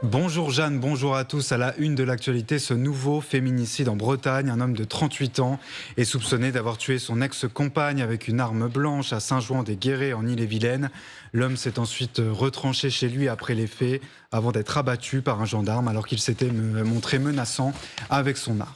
Bonjour Jeanne, bonjour à tous. À la une de l'actualité, ce nouveau féminicide en Bretagne. Un homme de 38 ans est soupçonné d'avoir tué son ex-compagne avec une arme blanche à Saint-Jouan-des-Guérets en Ille-et-Vilaine. L'homme s'est ensuite retranché chez lui après les faits avant d'être abattu par un gendarme alors qu'il s'était montré menaçant avec son arme.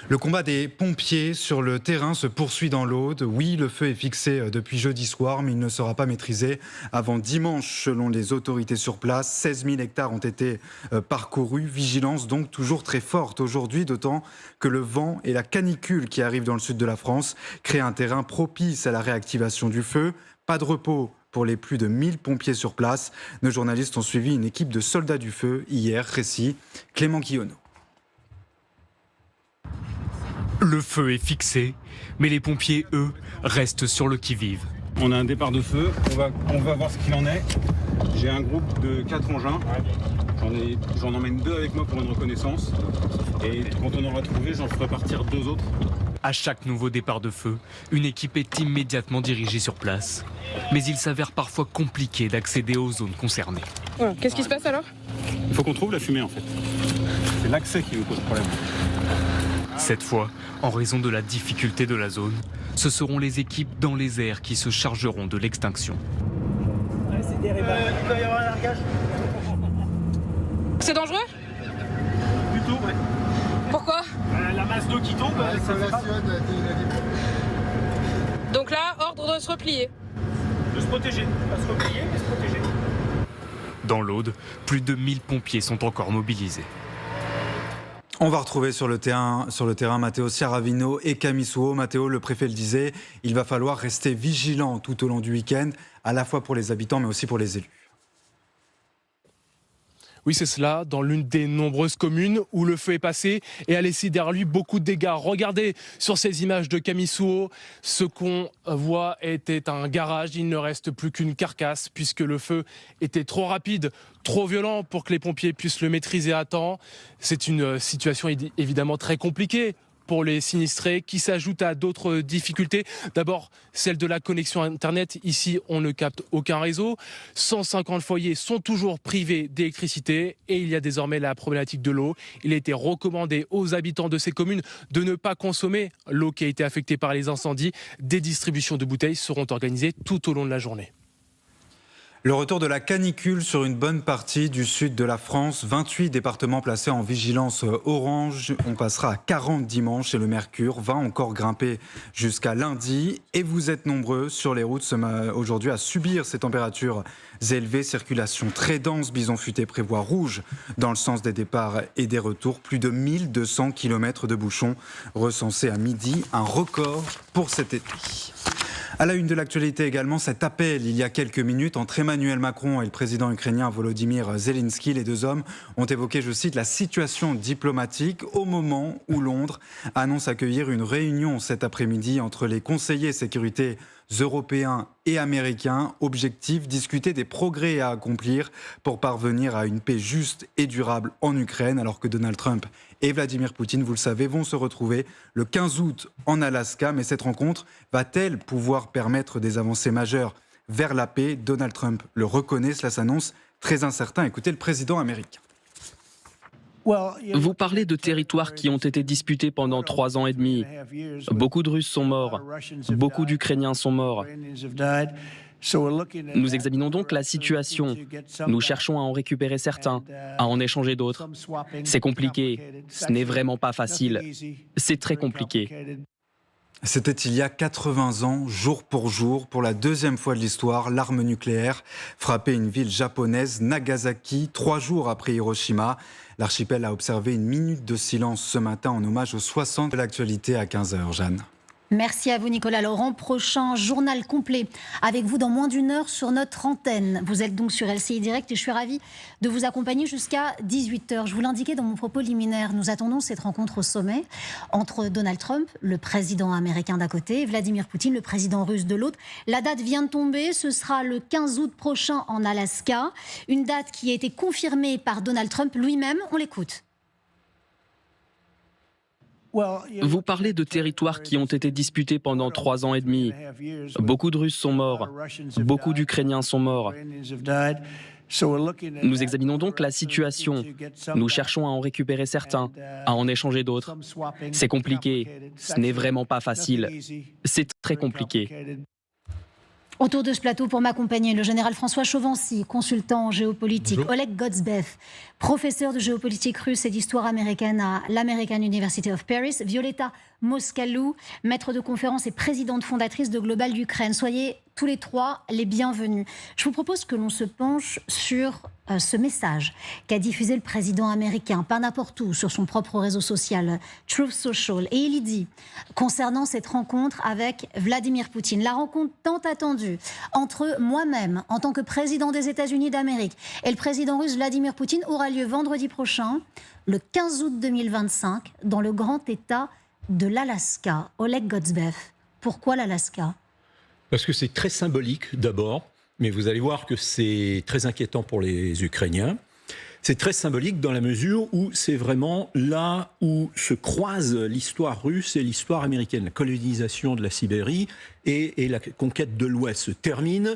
Le combat des pompiers sur le terrain se poursuit dans l'Aude. Oui, le feu est fixé depuis jeudi soir, mais il ne sera pas maîtrisé avant dimanche, selon les autorités sur place. 16 000 hectares ont été parcourus. Vigilance donc toujours très forte aujourd'hui, d'autant que le vent et la canicule qui arrivent dans le sud de la France créent un terrain propice à la réactivation du feu. Pas de repos pour les plus de 1000 pompiers sur place. Nos journalistes ont suivi une équipe de soldats du feu hier. Récit Clément Quillonneau. Le feu est fixé, mais les pompiers, eux, restent sur le qui-vive. On a un départ de feu, on va voir ce qu'il en est. J'ai un groupe de 4 engins, j'en emmène 2 avec moi pour une reconnaissance. Et quand on aura trouvé, j'en ferai partir 2 autres. À chaque nouveau départ de feu, une équipe est immédiatement dirigée sur place. Mais il s'avère parfois compliqué d'accéder aux zones concernées. Qu'est-ce qui se passe alors? Il faut qu'on trouve la fumée en fait. C'est l'accès qui nous pose problème. Cette fois, en raison de la difficulté de la zone, ce seront les équipes dans les airs qui se chargeront de l'extinction. C'est dangereux? Plutôt, ouais. Pourquoi? La masse d'eau qui tombe, ça fait pas... Donc là, ordre de se replier. De se protéger, pas se replier, mais se protéger. Dans l'Aude, plus de 1000 pompiers sont encore mobilisés. On va retrouver sur le terrain Matteo Ciaravino et Camille Souhaut. Matteo, le préfet le disait, il va falloir rester vigilant tout au long du week-end, à la fois pour les habitants mais aussi pour les élus. Oui, c'est cela, dans l'une des nombreuses communes où le feu est passé et a laissé derrière lui beaucoup de dégâts. Regardez sur ces images de Camille Souhaut, ce qu'on voit était un garage. Il ne reste plus qu'une carcasse puisque le feu était trop rapide, trop violent pour que les pompiers puissent le maîtriser à temps. C'est une situation évidemment très compliquée pour les sinistrés, qui s'ajoute à d'autres difficultés. D'abord, celle de la connexion Internet. Ici, on ne capte aucun réseau. 150 foyers sont toujours privés d'électricité et il y a désormais la problématique de l'eau. Il a été recommandé aux habitants de ces communes de ne pas consommer l'eau qui a été affectée par les incendies. Des distributions de bouteilles seront organisées tout au long de la journée. Le retour de la canicule sur une bonne partie du sud de la France. 28 départements placés en vigilance orange. On passera à 40 dimanche et le mercure va encore grimper jusqu'à lundi. Et vous êtes nombreux sur les routes aujourd'hui à subir ces températures élevées. Circulation très dense. Bison Futé prévoit rouge dans le sens des départs et des retours. Plus de 1200 km de bouchons recensés à midi. Un record pour cet été. À la une de l'actualité également, cet appel il y a quelques minutes entre Emmanuel Macron et le président ukrainien Volodymyr Zelensky. Les deux hommes ont évoqué, je cite, la situation diplomatique au moment où Londres annonce accueillir une réunion cet après-midi entre les conseillers sécurité européens et américains. Objectif, discuter des progrès à accomplir pour parvenir à une paix juste et durable en Ukraine, alors que Donald Trump et Vladimir Poutine, vous le savez, vont se retrouver le 15 août en Alaska. Mais cette rencontre va-t-elle pouvoir permettre des avancées majeures vers la paix? Donald Trump le reconnaît, cela s'annonce très incertain. Écoutez le président américain. Vous parlez de territoires qui ont été disputés pendant 3 ans et demi. Beaucoup de Russes sont morts, beaucoup d'Ukrainiens sont morts. Nous examinons donc la situation. Nous cherchons à en récupérer certains, à en échanger d'autres. C'est compliqué, ce n'est vraiment pas facile. C'est très compliqué. C'était il y a 80 ans, jour pour jour, pour la deuxième fois de l'histoire, l'arme nucléaire frappait une ville japonaise, Nagasaki, 3 jours après Hiroshima. L'archipel a observé une minute de silence ce matin en hommage aux 60 de l'actualité à 15h. Jeanne. Merci à vous Nicolas Laurent. Prochain journal complet avec vous dans moins d'une heure sur notre antenne. Vous êtes donc sur LCI Direct et je suis ravie de vous accompagner jusqu'à 18h. Je vous l'indiquais dans mon propos liminaire, nous attendons cette rencontre au sommet entre Donald Trump, le président américain d'un côté, et Vladimir Poutine, le président russe de l'autre. La date vient de tomber, ce sera le 15 août prochain en Alaska. Une date qui a été confirmée par Donald Trump lui-même. On l'écoute. Vous parlez de territoires qui ont été disputés pendant 3 ans et demi. Beaucoup de Russes sont morts, beaucoup d'Ukrainiens sont morts. Nous examinons donc la situation. Nous cherchons à en récupérer certains, à en échanger d'autres. C'est compliqué. Ce n'est vraiment pas facile. C'est très compliqué. Autour de ce plateau, pour m'accompagner, le général François Chauvency, consultant en géopolitique, Bonjour. Oleg Gotsbev, professeur de géopolitique russe et d'histoire américaine à l'American University of Paris, Violeta Moscalou, maître de conférence et présidente fondatrice de Global Ukraine. Soyez tous les trois les bienvenus. Je vous propose que l'on se penche sur ce message qu'a diffusé le président américain, pas n'importe où, sur son propre réseau social, Truth Social. Et il y dit, concernant cette rencontre avec Vladimir Poutine, la rencontre tant attendue entre moi-même, en tant que président des États-Unis d'Amérique, et le président russe Vladimir Poutine aura lieu vendredi prochain, le 15 août 2025, dans le grand État de l'Alaska. Oleg Gotsbev, pourquoi l'Alaska ? Parce que c'est très symbolique d'abord, mais vous allez voir que c'est très inquiétant pour les Ukrainiens. C'est très symbolique dans la mesure où c'est vraiment là où se croisent l'histoire russe et l'histoire américaine. La colonisation de la Sibérie et la conquête de l'Ouest se termine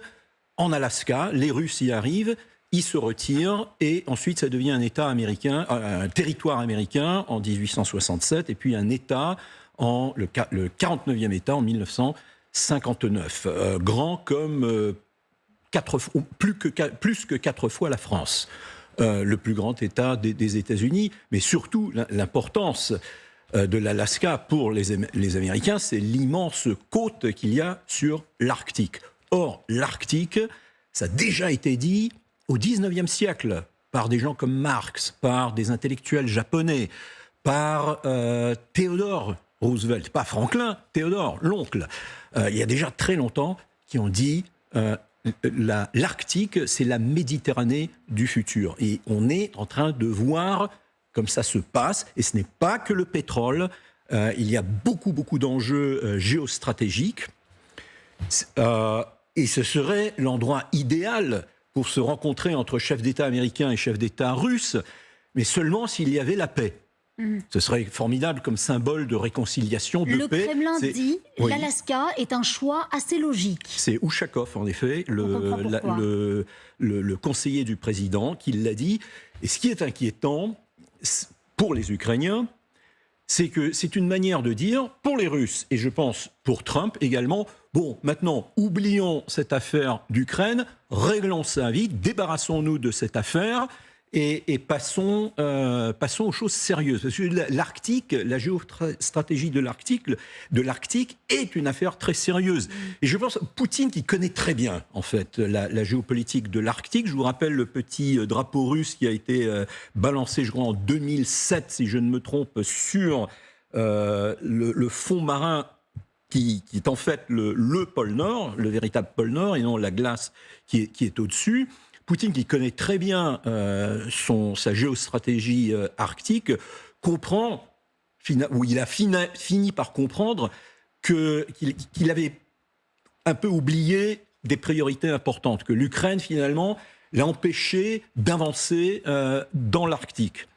en Alaska. Les Russes y arrivent, ils se retirent et ensuite ça devient un État américain, un territoire américain en 1867 et puis un État, le 49e État en 1959. Grand comme plus que 4 fois la France. Le plus grand État des États-Unis, mais surtout l'importance de l'Alaska pour les Américains, c'est l'immense côte qu'il y a sur l'Arctique. Or, l'Arctique, ça a déjà été dit au XIXe siècle par des gens comme Marx, par des intellectuels japonais, par Theodore Roosevelt, pas Franklin, Théodore, l'oncle. Il y a déjà très longtemps qui ont dit l'Arctique, c'est la Méditerranée du futur. Et on est en train de voir comme ça se passe. Et ce n'est pas que le pétrole. Il y a beaucoup d'enjeux géostratégiques. Et ce serait l'endroit idéal pour se rencontrer entre chefs d'État américains et chefs d'État russes, mais seulement s'il y avait la paix. Ce serait formidable comme symbole de réconciliation, de paix. Le Kremlin dit oui. L'Alaska est un choix assez logique. C'est Ushakov, en effet, le conseiller du président, qui l'a dit. Et ce qui est inquiétant pour les Ukrainiens, c'est que c'est une manière de dire, pour les Russes, et je pense pour Trump également, bon, maintenant, oublions cette affaire d'Ukraine, réglons ça vite, débarrassons-nous de cette affaire, et passons aux choses sérieuses. Parce que l'Arctique, la géostratégie de l'Arctique est une affaire très sérieuse. Et je pense, Poutine qui connaît très bien, en fait, la géopolitique de l'Arctique. Je vous rappelle le petit drapeau russe qui a été balancé, je crois, en 2007, si je ne me trompe, sur le fond marin qui est en fait le pôle Nord, le véritable pôle Nord, et non la glace qui est au-dessus. Poutine, qui connaît très bien sa géostratégie arctique, comprend, ou il a fini par comprendre qu'il avait un peu oublié des priorités importantes, que l'Ukraine, finalement, l'a empêché d'avancer dans l'Arctique.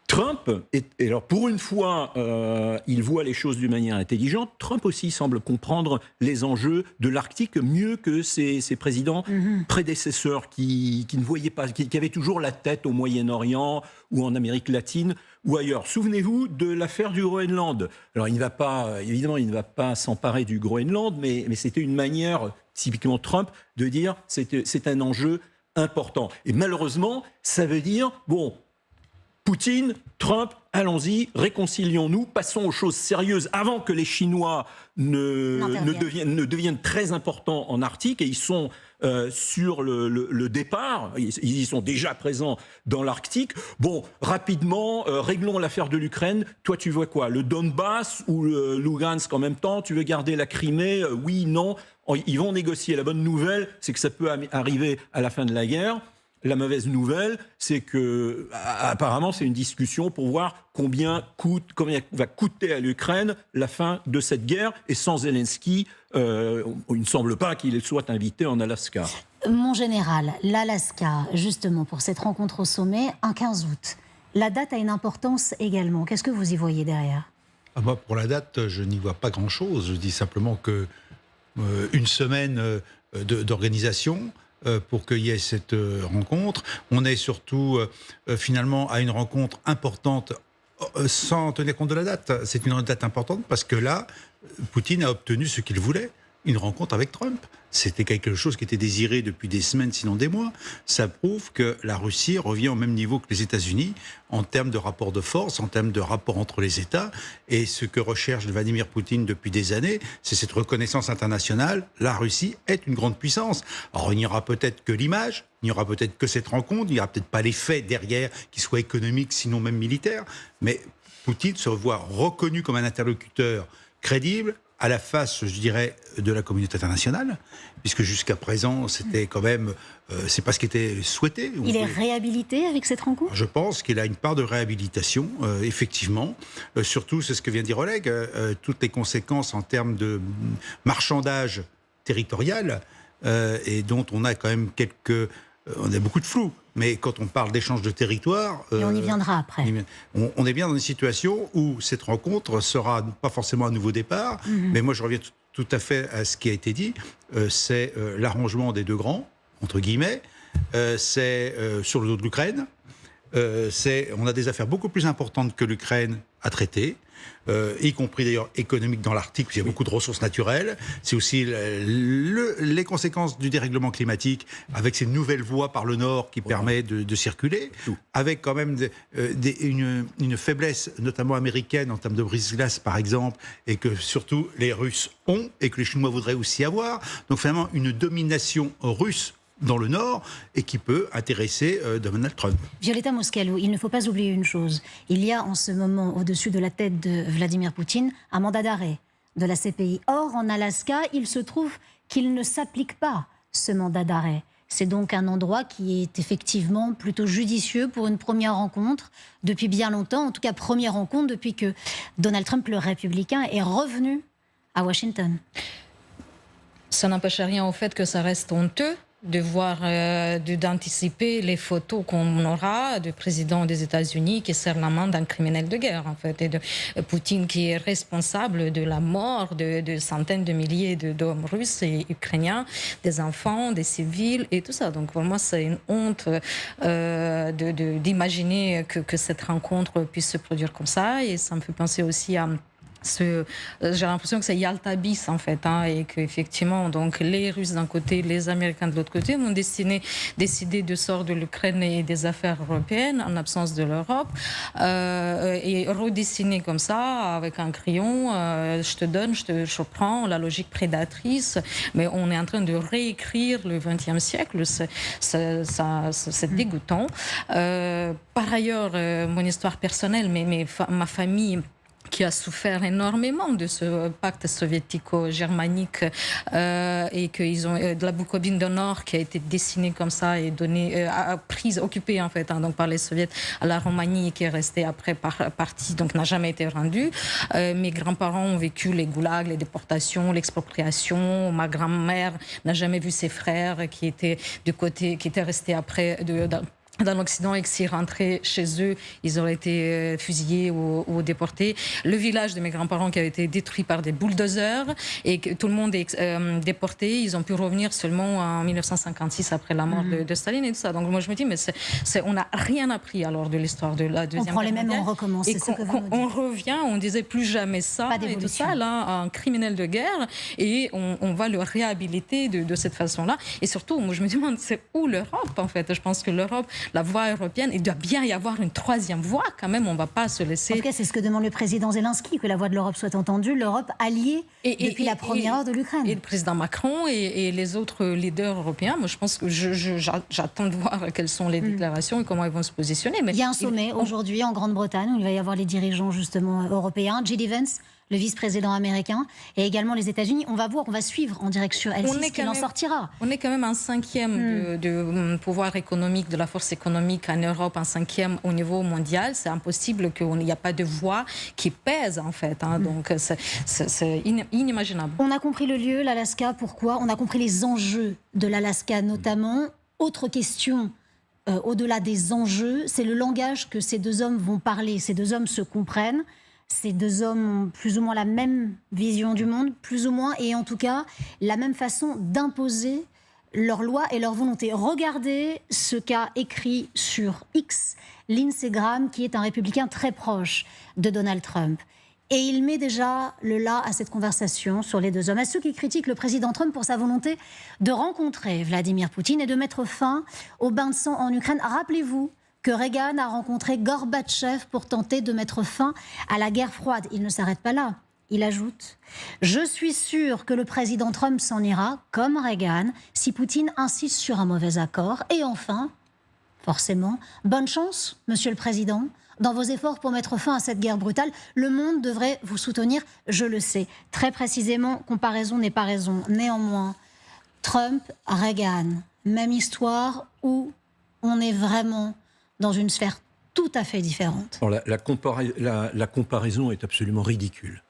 Trump, et alors pour une fois, il voit les choses d'une manière intelligente. Trump aussi semble comprendre les enjeux de l'Arctique mieux que ses présidents prédécesseurs qui ne voyaient pas, qui avaient toujours la tête au Moyen-Orient ou en Amérique latine ou ailleurs. Souvenez-vous de l'affaire du Groenland. Alors évidemment, il ne va pas s'emparer du Groenland, mais c'était une manière, typiquement Trump, de dire c'est un enjeu important. Et malheureusement, ça veut dire, bon, Poutine, Trump, allons-y, réconcilions-nous, passons aux choses sérieuses avant que les Chinois ne deviennent très importants en Arctique. Et ils sont sur le départ, ils y sont déjà présents dans l'Arctique. Bon, rapidement, réglons l'affaire de l'Ukraine. Toi, tu vois quoi? Le Donbass ou le Lugansk en même temps? Tu veux garder la Crimée? Oui, non. Ils vont négocier. La bonne nouvelle, c'est que ça peut arriver à la fin de la guerre. La mauvaise nouvelle, c'est que apparemment c'est une discussion pour voir combien va coûter à l'Ukraine la fin de cette guerre. Et sans Zelensky, il ne semble pas qu'il soit invité en Alaska. Mon général, l'Alaska, justement, pour cette rencontre au sommet, un 15 août. La date a une importance également. Qu'est-ce que vous y voyez derrière ? Moi, pour la date, je n'y vois pas grand-chose. Je dis simplement que une semaine d'organisation, pour qu'il y ait cette rencontre. On est surtout finalement à une rencontre importante sans tenir compte de la date. C'est une date importante parce que là, Poutine a obtenu ce qu'il voulait, une rencontre avec Trump. C'était quelque chose qui était désiré depuis des semaines, sinon des mois. Ça prouve que la Russie revient au même niveau que les États-Unis en termes de rapport de force, en termes de rapport entre les États. Et ce que recherche Vladimir Poutine depuis des années, c'est cette reconnaissance internationale. La Russie est une grande puissance. Alors il n'y aura peut-être que l'image, il n'y aura peut-être que cette rencontre, il n'y aura peut-être pas les faits derrière qui soient économiques, sinon même militaires. Mais Poutine se voit reconnu comme un interlocuteur crédible, à la face, je dirais, de la communauté internationale, puisque jusqu'à présent, c'était quand même, c'est pas ce qui était souhaité. Il est réhabilité avec cette rencontre ? Je pense qu'il a une part de réhabilitation, effectivement. Surtout, c'est ce que vient de dire Oleg, toutes les conséquences en termes de marchandage territorial, et dont on a quand même on a beaucoup de flou. Mais quand on parle d'échange de territoire... Et on y viendra après. On est bien dans une situation où cette rencontre sera pas forcément un nouveau départ, mais moi je reviens tout à fait à ce qui a été dit, c'est l'arrangement des deux grands, entre guillemets, c'est sur le dos de l'Ukraine, on a des affaires beaucoup plus importantes que l'Ukraine à traiter, y compris d'ailleurs économique dans l'Arctique, parce qu'il y a beaucoup de ressources naturelles. C'est aussi les conséquences du dérèglement climatique, avec ces nouvelles voies par le nord qui permettent de circuler, avec quand même une faiblesse, notamment américaine, en termes de brise-glace par exemple, et que surtout les Russes ont, et que les Chinois voudraient aussi avoir. Donc finalement une domination russe dans le Nord et qui peut intéresser Donald Trump. Violeta Moscalo, il ne faut pas oublier une chose. Il y a en ce moment, au-dessus de la tête de Vladimir Poutine, un mandat d'arrêt de la CPI. Or, en Alaska, il se trouve qu'il ne s'applique pas, ce mandat d'arrêt. C'est donc un endroit qui est effectivement plutôt judicieux pour une première rencontre depuis bien longtemps. En tout cas, première rencontre depuis que Donald Trump, le républicain, est revenu à Washington. Ça n'empêche rien au fait que ça reste honteux de voir, d'anticiper les photos qu'on aura du président des États-Unis qui serre la main d'un criminel de guerre, en fait, et de Poutine qui est responsable de la mort de centaines de milliers d'hommes russes et ukrainiens, des enfants, des civils et tout ça. Donc pour moi, c'est une honte d'imaginer que cette rencontre puisse se produire comme ça, et ça me fait penser aussi à j'ai l'impression que c'est Yalta bis en fait, et qu'effectivement donc les Russes d'un côté, les Américains de l'autre côté ont décidé du sort de l'Ukraine et des affaires européennes en absence de l'Europe, et redessiner comme ça avec un crayon, je te donne, je prends la logique prédatrice, mais on est en train de réécrire le XXe siècle, c'est dégoûtant. Par ailleurs, mon histoire personnelle, mais ma famille qui a souffert énormément de ce pacte soviético-germanique, et qu'ils ont de la Bukovine du Nord qui a été dessinée comme ça et donnée, occupée en fait, donc par les soviets, à la Roumanie, qui est restée après partie, donc n'a jamais été rendue. Mes grands-parents ont vécu les goulags, les déportations, l'expropriation. Ma grand-mère n'a jamais vu ses frères qui étaient restés après dans l'Occident et que s'ils rentraient chez eux, ils auraient été fusillés ou déportés. Le village de mes grands-parents qui a été détruit par des bulldozers et que tout le monde est déporté. Ils ont pu revenir seulement en 1956 après la mort de Staline et tout ça. Donc moi je me dis, mais on n'a rien appris alors de l'histoire de la Deuxième Guerre mondiale. On prend les mêmes, on recommence. Et on revient, on disait plus jamais ça et tout ça, là, un criminel de guerre, et on va le réhabiliter de cette façon-là. Et surtout, moi je me demande, c'est où l'Europe en fait? Je pense que l'Europe, la voie européenne, il doit bien y avoir une troisième voie quand même, on ne va pas se laisser... En tout cas, c'est ce que demande le président Zelensky, que la voie de l'Europe soit entendue, l'Europe alliée depuis la première heure de l'Ukraine. Et le président Macron et les autres leaders européens, moi je pense que j'attends de voir quelles sont les déclarations et comment ils vont se positionner. Mais il y a un sommet aujourd'hui en Grande-Bretagne où il va y avoir les dirigeants justement européens, J.D. Vance, le vice-président américain, et également les États-Unis. On va voir, on va suivre en direct sur L6 ce qu'il en sortira. On est quand même un cinquième de pouvoir économique, de la force économique en Europe, un cinquième au niveau mondial. C'est impossible qu'il n'y a pas de voix qui pèse en fait. Donc c'est inimaginable. On a compris le lieu, l'Alaska. Pourquoi? On a compris les enjeux de l'Alaska notamment. Autre question, au-delà des enjeux, c'est le langage que ces deux hommes vont parler. Ces deux hommes se comprennent. Ces deux hommes ont plus ou moins la même vision du monde, plus ou moins, et en tout cas la même façon d'imposer leurs lois et leur volonté. Regardez ce qu'a écrit sur X Lindsey Graham, qui est un républicain très proche de Donald Trump. Et il met déjà le là à cette conversation sur les deux hommes. À ceux qui critiquent le président Trump pour sa volonté de rencontrer Vladimir Poutine et de mettre fin au bain de sang en Ukraine, rappelez-vous que Reagan a rencontré Gorbatchev pour tenter de mettre fin à la guerre froide. Il ne s'arrête pas là. Il ajoute « Je suis sûr que le président Trump s'en ira, comme Reagan, si Poutine insiste sur un mauvais accord. Et enfin, forcément, bonne chance, monsieur le président, dans vos efforts pour mettre fin à cette guerre brutale. Le monde devrait vous soutenir, je le sais. » Très précisément, comparaison n'est pas raison. Néanmoins, Trump, Reagan, même histoire où on est vraiment dans une sphère tout à fait différente. Alors la comparaison est absolument ridicule.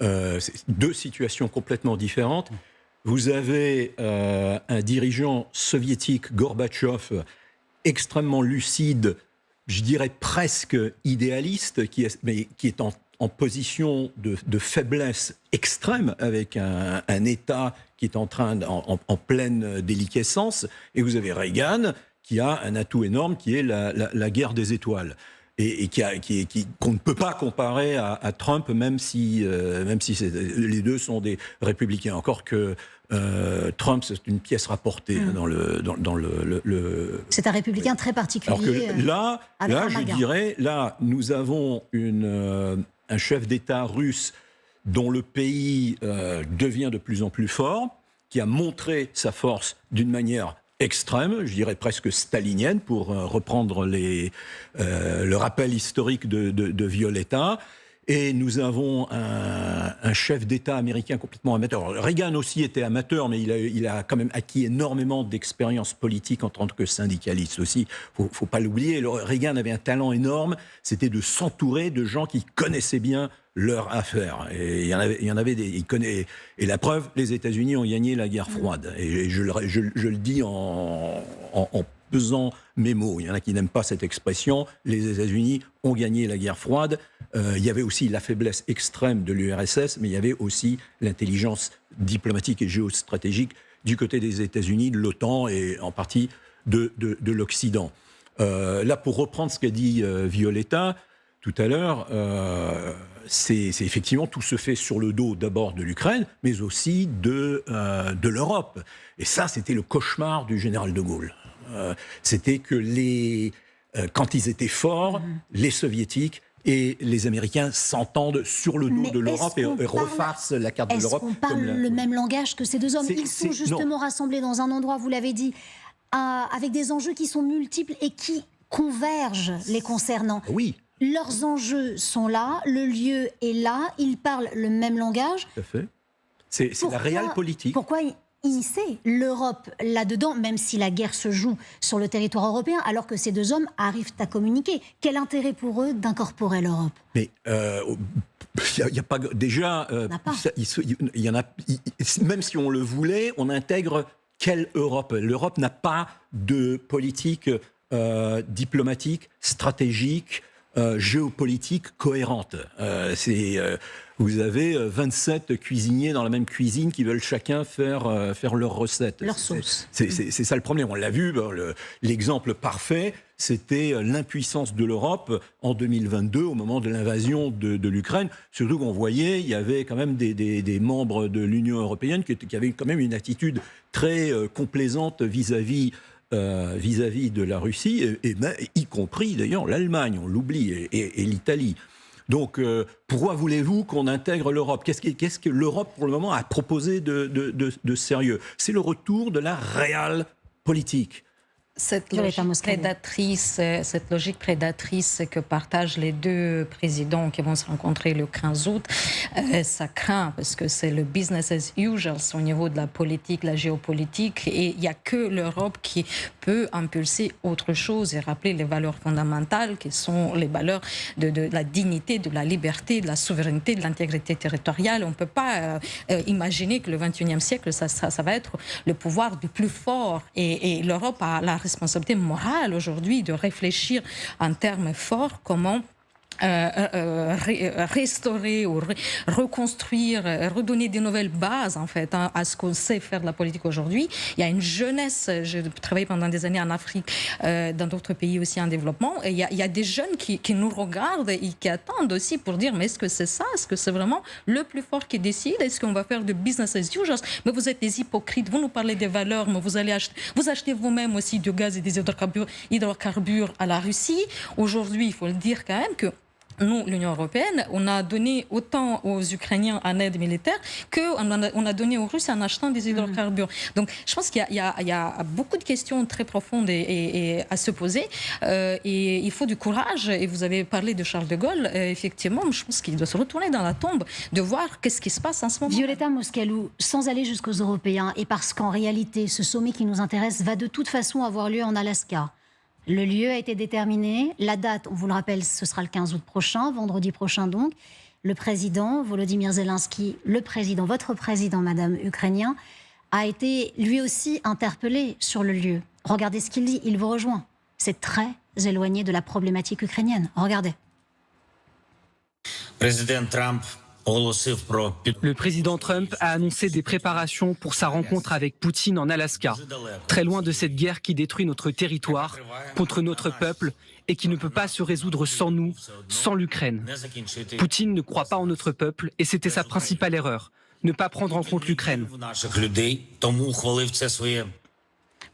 C'est deux situations complètement différentes. Vous avez un dirigeant soviétique, Gorbatchev, extrêmement lucide, je dirais presque idéaliste, qui est en position de faiblesse extrême, avec un État qui est en pleine déliquescence. Et vous avez Reagan, qui a un atout énorme, qui est la guerre des étoiles. Et qu'on ne peut pas comparer à Trump, même si les deux sont des républicains. Encore que Trump, c'est une pièce rapportée dans le... C'est un républicain très particulier. Alors que là, je dirais, là, nous avons un chef d'État russe dont le pays devient de plus en plus fort, qui a montré sa force d'une manière extrême, je dirais presque stalinienne, pour reprendre le rappel historique de Violetta. Et nous avons un chef d'État américain complètement amateur. Alors, Reagan aussi était amateur, mais il a quand même acquis énormément d'expérience politique en tant que syndicaliste aussi. Faut pas l'oublier. Reagan avait un talent énorme, c'était de s'entourer de gens qui connaissaient bien leur affaire. Et il y en avait des... Et la preuve, les États-Unis ont gagné la guerre froide. Et je le dis en pesant mes mots. Il y en a qui n'aiment pas cette expression. Les États-Unis ont gagné la guerre froide. Il y avait aussi la faiblesse extrême de l'URSS, mais il y avait aussi l'intelligence diplomatique et géostratégique du côté des États-Unis, de l'OTAN et en partie de l'Occident. Là, pour reprendre ce qu'a dit Violetta tout à l'heure, c'est effectivement, tout se fait sur le dos d'abord de l'Ukraine, mais aussi de l'Europe. Et ça, c'était le cauchemar du général de Gaulle. C'était que quand ils étaient forts, les Soviétiques et les Américains s'entendent sur le dos de l'Europe et refassent la carte de l'Europe. Est-ce qu'on parle le même langage que ces deux hommes? Ils sont justement rassemblés dans un endroit, vous l'avez dit, avec des enjeux qui sont multiples et qui convergent les concernant. Oui. Leurs enjeux sont là, le lieu est là, ils parlent le même langage. Tout à fait. C'est la réelle politique. Pourquoi immiscer l'Europe là-dedans, même si la guerre se joue sur le territoire européen, alors que ces deux hommes arrivent à communiquer? Quel intérêt pour eux d'incorporer l'Europe? Mais il n'y a pas... Déjà, il y en a, même si on le voulait, on intègre quelle Europe? L'Europe n'a pas de politique diplomatique, stratégique, géopolitique cohérente. Vous avez 27 cuisiniers dans la même cuisine qui veulent chacun faire leur recette. Leur sauce. C'est ça le problème. On l'a vu, l'exemple parfait, c'était l'impuissance de l'Europe en 2022 au moment de l'invasion de l'Ukraine. Surtout qu'on voyait, il y avait quand même des membres de l'Union européenne qui avaient quand même une attitude très complaisante vis-à-vis de la Russie, et y compris d'ailleurs l'Allemagne, on l'oublie, et l'Italie. Donc, pourquoi voulez-vous qu'on intègre l'Europe? Qu'est-ce que l'Europe, pour le moment, a proposé de sérieux? C'est le retour de la réelle politique. Cette logique prédatrice que partagent les deux présidents qui vont se rencontrer le 15 août, ça craint parce que c'est le business as usual au niveau de la politique, la géopolitique, et il n'y a que l'Europe qui peut impulser autre chose et rappeler les valeurs fondamentales qui sont les valeurs de la dignité, de la liberté, de la souveraineté, de l'intégrité territoriale. On ne peut pas imaginer que le 21e siècle, ça va être le pouvoir du plus fort, et l'Europe a la responsabilité morale aujourd'hui de réfléchir en termes forts comment restaurer ou reconstruire, redonner des nouvelles bases en fait à ce qu'on sait faire de la politique aujourd'hui. Il y a une jeunesse, j'ai travaillé pendant des années en Afrique, dans d'autres pays aussi en développement, et il y a des jeunes qui nous regardent et qui attendent aussi pour dire mais est-ce que c'est ça, est-ce que c'est vraiment le plus fort qui décide, est-ce qu'on va faire de business as usual, mais vous êtes des hypocrites, vous nous parlez des valeurs, mais vous achetez vous-même aussi du gaz et des hydrocarbures à la Russie. Aujourd'hui, il faut le dire quand même que nous, l'Union européenne, on a donné autant aux Ukrainiens en aide militaire qu'on a donné aux Russes en achetant des hydrocarbures. Donc, je pense qu'il y a beaucoup de questions très profondes et à se poser. Et il faut du courage. Et vous avez parlé de Charles de Gaulle. Effectivement, je pense qu'il doit se retourner dans la tombe, de voir qu'est-ce qui se passe en ce moment. Violeta Moscalou, sans aller jusqu'aux Européens, et parce qu'en réalité, ce sommet qui nous intéresse va de toute façon avoir lieu en Alaska. Le lieu a été déterminé. La date, on vous le rappelle, ce sera le 15 août prochain, vendredi prochain donc. Le président, Volodymyr Zelensky, votre président, madame, ukrainien, a été lui aussi interpellé sur le lieu. Regardez ce qu'il dit, il vous rejoint. C'est très éloigné de la problématique ukrainienne. Regardez. Président Trump. Le président Trump a annoncé des préparations pour sa rencontre avec Poutine en Alaska, très loin de cette guerre qui détruit notre territoire, contre notre peuple et qui ne peut pas se résoudre sans nous, sans l'Ukraine. Poutine ne croit pas en notre peuple et c'était sa principale erreur, ne pas prendre en compte l'Ukraine.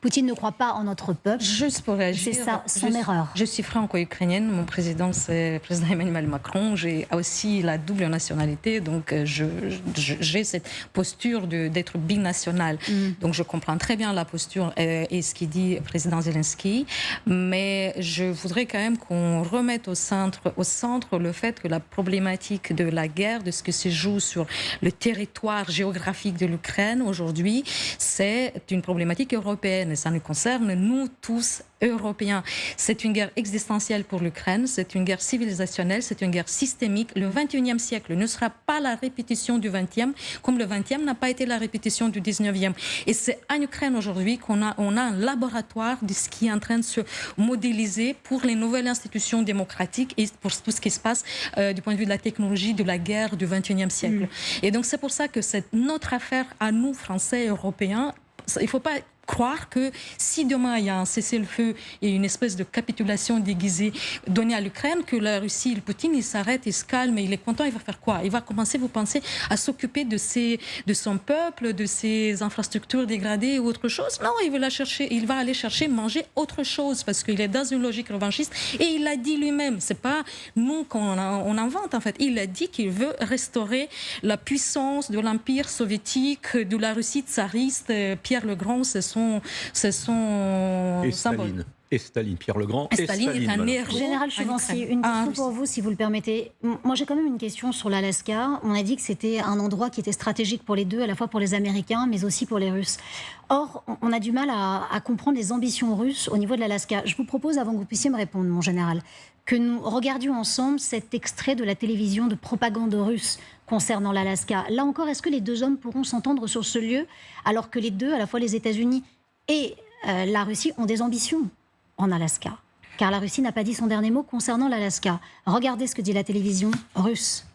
Poutine ne croit pas en notre peuple. Juste pour réagir. C'est ça, son erreur. Je suis franco-ukrainienne. Mon président, c'est le président Emmanuel Macron. J'ai aussi la double nationalité. Donc, j'ai cette posture d'être binationale. Donc, je comprends très bien la posture et ce qu'il dit le président Zelensky. Mais je voudrais quand même qu'on remette au centre le fait que la problématique de la guerre, de ce que se joue sur le territoire géographique de l'Ukraine aujourd'hui, c'est une problématique européenne. Et ça nous concerne, nous tous, Européens. C'est une guerre existentielle pour l'Ukraine, c'est une guerre civilisationnelle, c'est une guerre systémique. Le 21e siècle ne sera pas la répétition du 20e, comme le 20e n'a pas été la répétition du 19e. Et c'est en Ukraine aujourd'hui qu'on a un laboratoire de ce qui est en train de se modéliser pour les nouvelles institutions démocratiques et pour tout ce qui se passe du point de vue de la technologie de la guerre du 21e siècle. Et donc c'est pour ça que c'est notre affaire à nous, Français et Européens. Il ne faut pas croire que si demain il y a un cessez-le-feu et une espèce de capitulation déguisée donnée à l'Ukraine, que la Russie, le Poutine, il s'arrête, il se calme, il est content, il va faire quoi? Il va commencer, vous pensez, à s'occuper de son peuple, de ses infrastructures dégradées ou autre chose? Non, il va aller chercher, manger autre chose parce qu'il est dans une logique revanchiste et il l'a dit lui-même. C'est pas nous qu'on invente en fait. Il a dit qu'il veut restaurer la puissance de l'Empire soviétique, de la Russie tsariste. Pierre le Grand, c'est son symbole. Et Staline, Pierre le Grand. Et Staline est un héros. Général Chovancy, une question pour vous, si vous le permettez. Moi, j'ai quand même une question sur l'Alaska. On a dit que c'était un endroit qui était stratégique pour les deux, à la fois pour les Américains, mais aussi pour les Russes. Or, on a du mal à comprendre les ambitions russes au niveau de l'Alaska. Je vous propose, avant que vous puissiez me répondre, mon général, que nous regardions ensemble cet extrait de la télévision de propagande russe concernant l'Alaska. Là encore, est-ce que les deux hommes pourront s'entendre sur ce lieu, alors que les deux, à la fois les États-Unis et la Russie, ont des ambitions en Alaska? Car la Russie n'a pas dit son dernier mot concernant l'Alaska. Regardez ce que dit la télévision russe.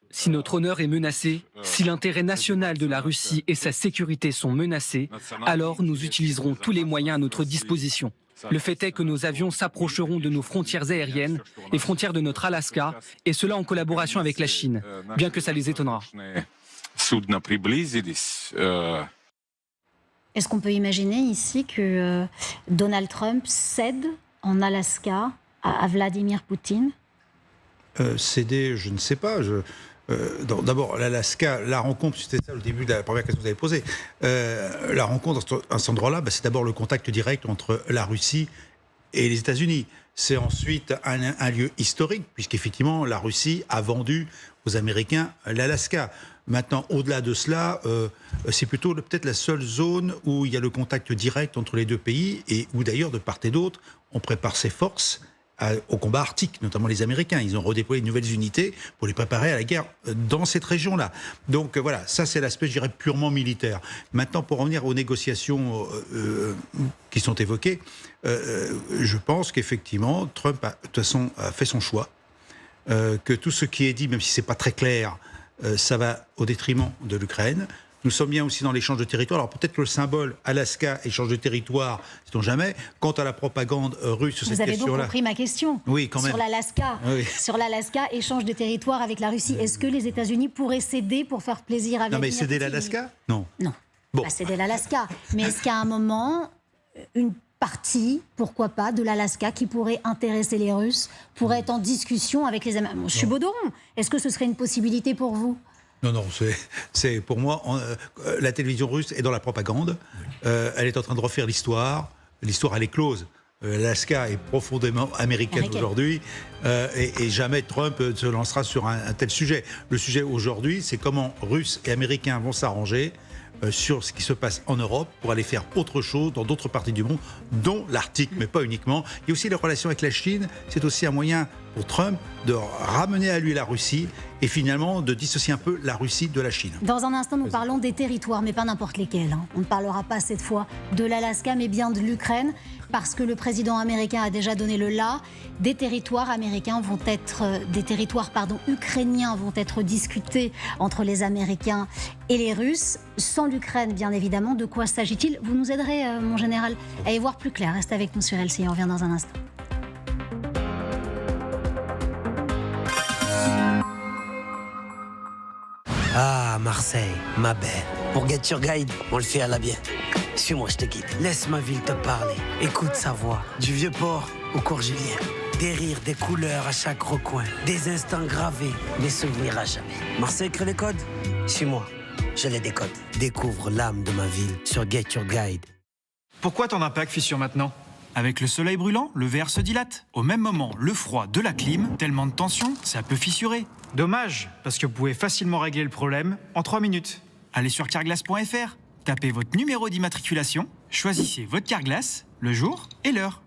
Si notre honneur est menacé, si l'intérêt national de la Russie et sa sécurité sont menacés, alors nous utiliserons tous les moyens à notre disposition. Le fait est que nos avions s'approcheront de nos frontières aériennes, les frontières de notre Alaska, et cela en collaboration avec la Chine, bien que ça les étonnera. Est-ce qu'on peut imaginer ici que Donald Trump cède en Alaska à Vladimir Poutine? Céder, je ne sais pas. D'abord, l'Alaska, la rencontre, c'était ça le début de la première question que vous avez posée. La rencontre à cet endroit-là, c'est d'abord le contact direct entre la Russie et les États-Unis. C'est ensuite un lieu historique, puisqu'effectivement, la Russie a vendu aux Américains l'Alaska. Maintenant, au-delà de cela, c'est plutôt peut-être la seule zone où il y a le contact direct entre les deux pays et où d'ailleurs, de part et d'autre, on prépare ses forces au combat arctique, notamment les Américains. Ils ont redéployé de nouvelles unités pour les préparer à la guerre dans cette région-là. Donc voilà, ça c'est l'aspect, je dirais, purement militaire. Maintenant, pour revenir aux négociations qui sont évoquées, je pense qu'effectivement, Trump de toute façon a fait son choix, que tout ce qui est dit, même si c'est pas très clair, ça va au détriment de l'Ukraine. Nous sommes bien aussi dans l'échange de territoire. Alors peut-être que le symbole Alaska, échange de territoire, sait-on jamais. Quant à la propagande russe sur cette question-là... Vous avez donc compris ma question. Oui, quand même. Sur l'Alaska. Oui. Sur l'Alaska, échange de territoire avec la Russie. Est-ce que les États-Unis pourraient céder pour faire plaisir à Vladimir Poutine ? Non, mais céder l'Alaska ? Non. Non, bon. Pas céder l'Alaska. Mais est-ce qu'à un moment, une partie, pourquoi pas, de l'Alaska qui pourrait intéresser les Russes, pourrait être en discussion avec les Américains ? Monsieur Baudouron, est-ce que ce serait une possibilité pour vous ? Non, c'est pour moi, la télévision russe est dans la propagande. Elle est en train de refaire l'histoire. L'histoire, elle est close. L'Alaska est profondément américaine aujourd'hui. Et jamais Trump se lancera sur un tel sujet. Le sujet aujourd'hui, c'est comment Russes et Américains vont s'arranger sur ce qui se passe en Europe pour aller faire autre chose dans d'autres parties du monde, dont l'Arctique, mais pas uniquement. Il y a aussi les relations avec la Chine. C'est aussi un moyen pour Trump de ramener à lui la Russie et finalement de dissocier un peu la Russie de la Chine. Dans un instant, nous parlons des territoires, mais pas n'importe lesquels. On ne parlera pas cette fois de l'Alaska, mais bien de l'Ukraine, parce que le président américain a déjà donné le là. Des territoires ukrainiens vont être discutés entre les Américains et les Russes. Sans l'Ukraine, bien évidemment, de quoi s'agit-il ? Vous nous aiderez, mon général, à y voir plus clair. Restez avec nous sur LCI, on revient dans un instant. Ah, Marseille, ma belle. Pour Get Your Guide, on le fait à la bien. Suis-moi, je te guide. Laisse ma ville te parler. Écoute sa voix. Du Vieux-Port au Cours-Julien. Des rires, des couleurs à chaque recoin. Des instants gravés, des souvenirs à jamais. Marseille crée les codes. Suis-moi, je les décode. Découvre l'âme de ma ville sur Get Your Guide. Pourquoi ton impact fissure maintenant ? Avec le soleil brûlant, le verre se dilate. Au même moment, le froid de la clim, tellement de tension, ça peut fissurer. Dommage, parce que vous pouvez facilement régler le problème en 3 minutes. Allez sur carglass.fr, tapez votre numéro d'immatriculation, choisissez votre carglass, le jour et l'heure.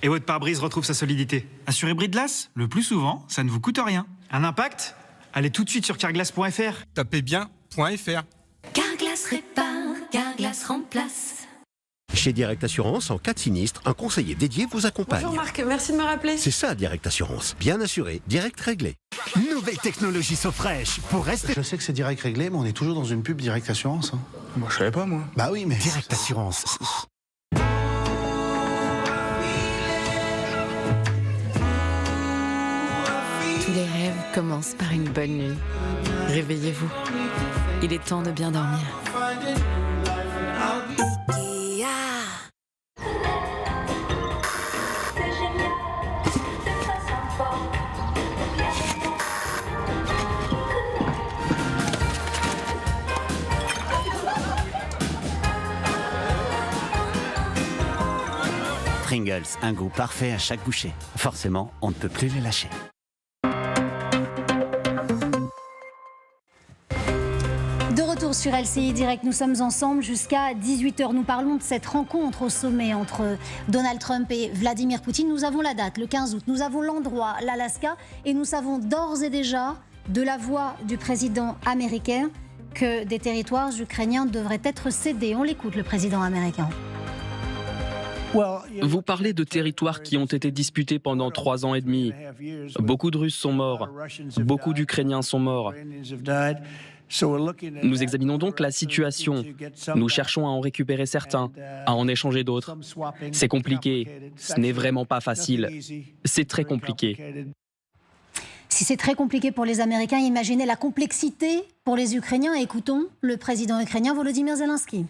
Et votre pare-brise retrouve sa solidité. Assuré bris-de-glace, le plus souvent, ça ne vous coûte rien. Un impact ? Allez tout de suite sur carglass.fr. Tapez bien .fr. Carglass répare, Carglass remplace. Chez Direct Assurance, en cas de sinistre, un conseiller dédié vous accompagne. Bonjour Marc, merci de me rappeler. C'est ça, Direct Assurance. Bien assuré, direct réglé. Nouvelle technologie SoFresh pour rester... Je sais que c'est direct réglé, mais on est toujours dans une pub Direct Assurance. Moi, je savais pas, moi. Bah oui, mais... Direct Assurance. Tous les rêves commencent par une bonne nuit. Réveillez-vous. Il est temps de bien dormir. Pringles, un goût parfait à chaque bouchée. Forcément, on ne peut plus les lâcher. De retour sur LCI Direct, nous sommes ensemble jusqu'à 18h. Nous parlons de cette rencontre au sommet entre Donald Trump et Vladimir Poutine. Nous avons la date, le 15 août. Nous avons l'endroit, l'Alaska. Et nous savons d'ores et déjà, de la voix du président américain, que des territoires ukrainiens devraient être cédés. On l'écoute, le président américain. Vous parlez de territoires qui ont été disputés pendant 3 ans et demi. Beaucoup de Russes sont morts. Beaucoup d'Ukrainiens sont morts. Nous examinons donc la situation. Nous cherchons à en récupérer certains, à en échanger d'autres. C'est compliqué. Ce n'est vraiment pas facile. C'est très compliqué. Si c'est très compliqué pour les Américains, imaginez la complexité pour les Ukrainiens. Écoutons le président ukrainien Volodymyr Zelensky.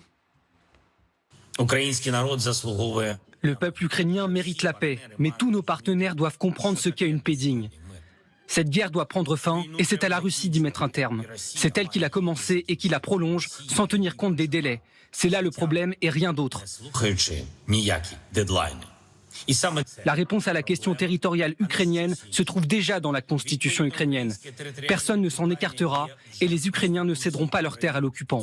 Le peuple ukrainien mérite la paix, mais tous nos partenaires doivent comprendre ce qu'est une paix digne. Cette guerre doit prendre fin et c'est à la Russie d'y mettre un terme. C'est elle qui l'a commencé et qui la prolonge sans tenir compte des délais. C'est là le problème et rien d'autre. La réponse à la question territoriale ukrainienne se trouve déjà dans la constitution ukrainienne. Personne ne s'en écartera et les Ukrainiens ne céderont pas leurs terres à l'occupant.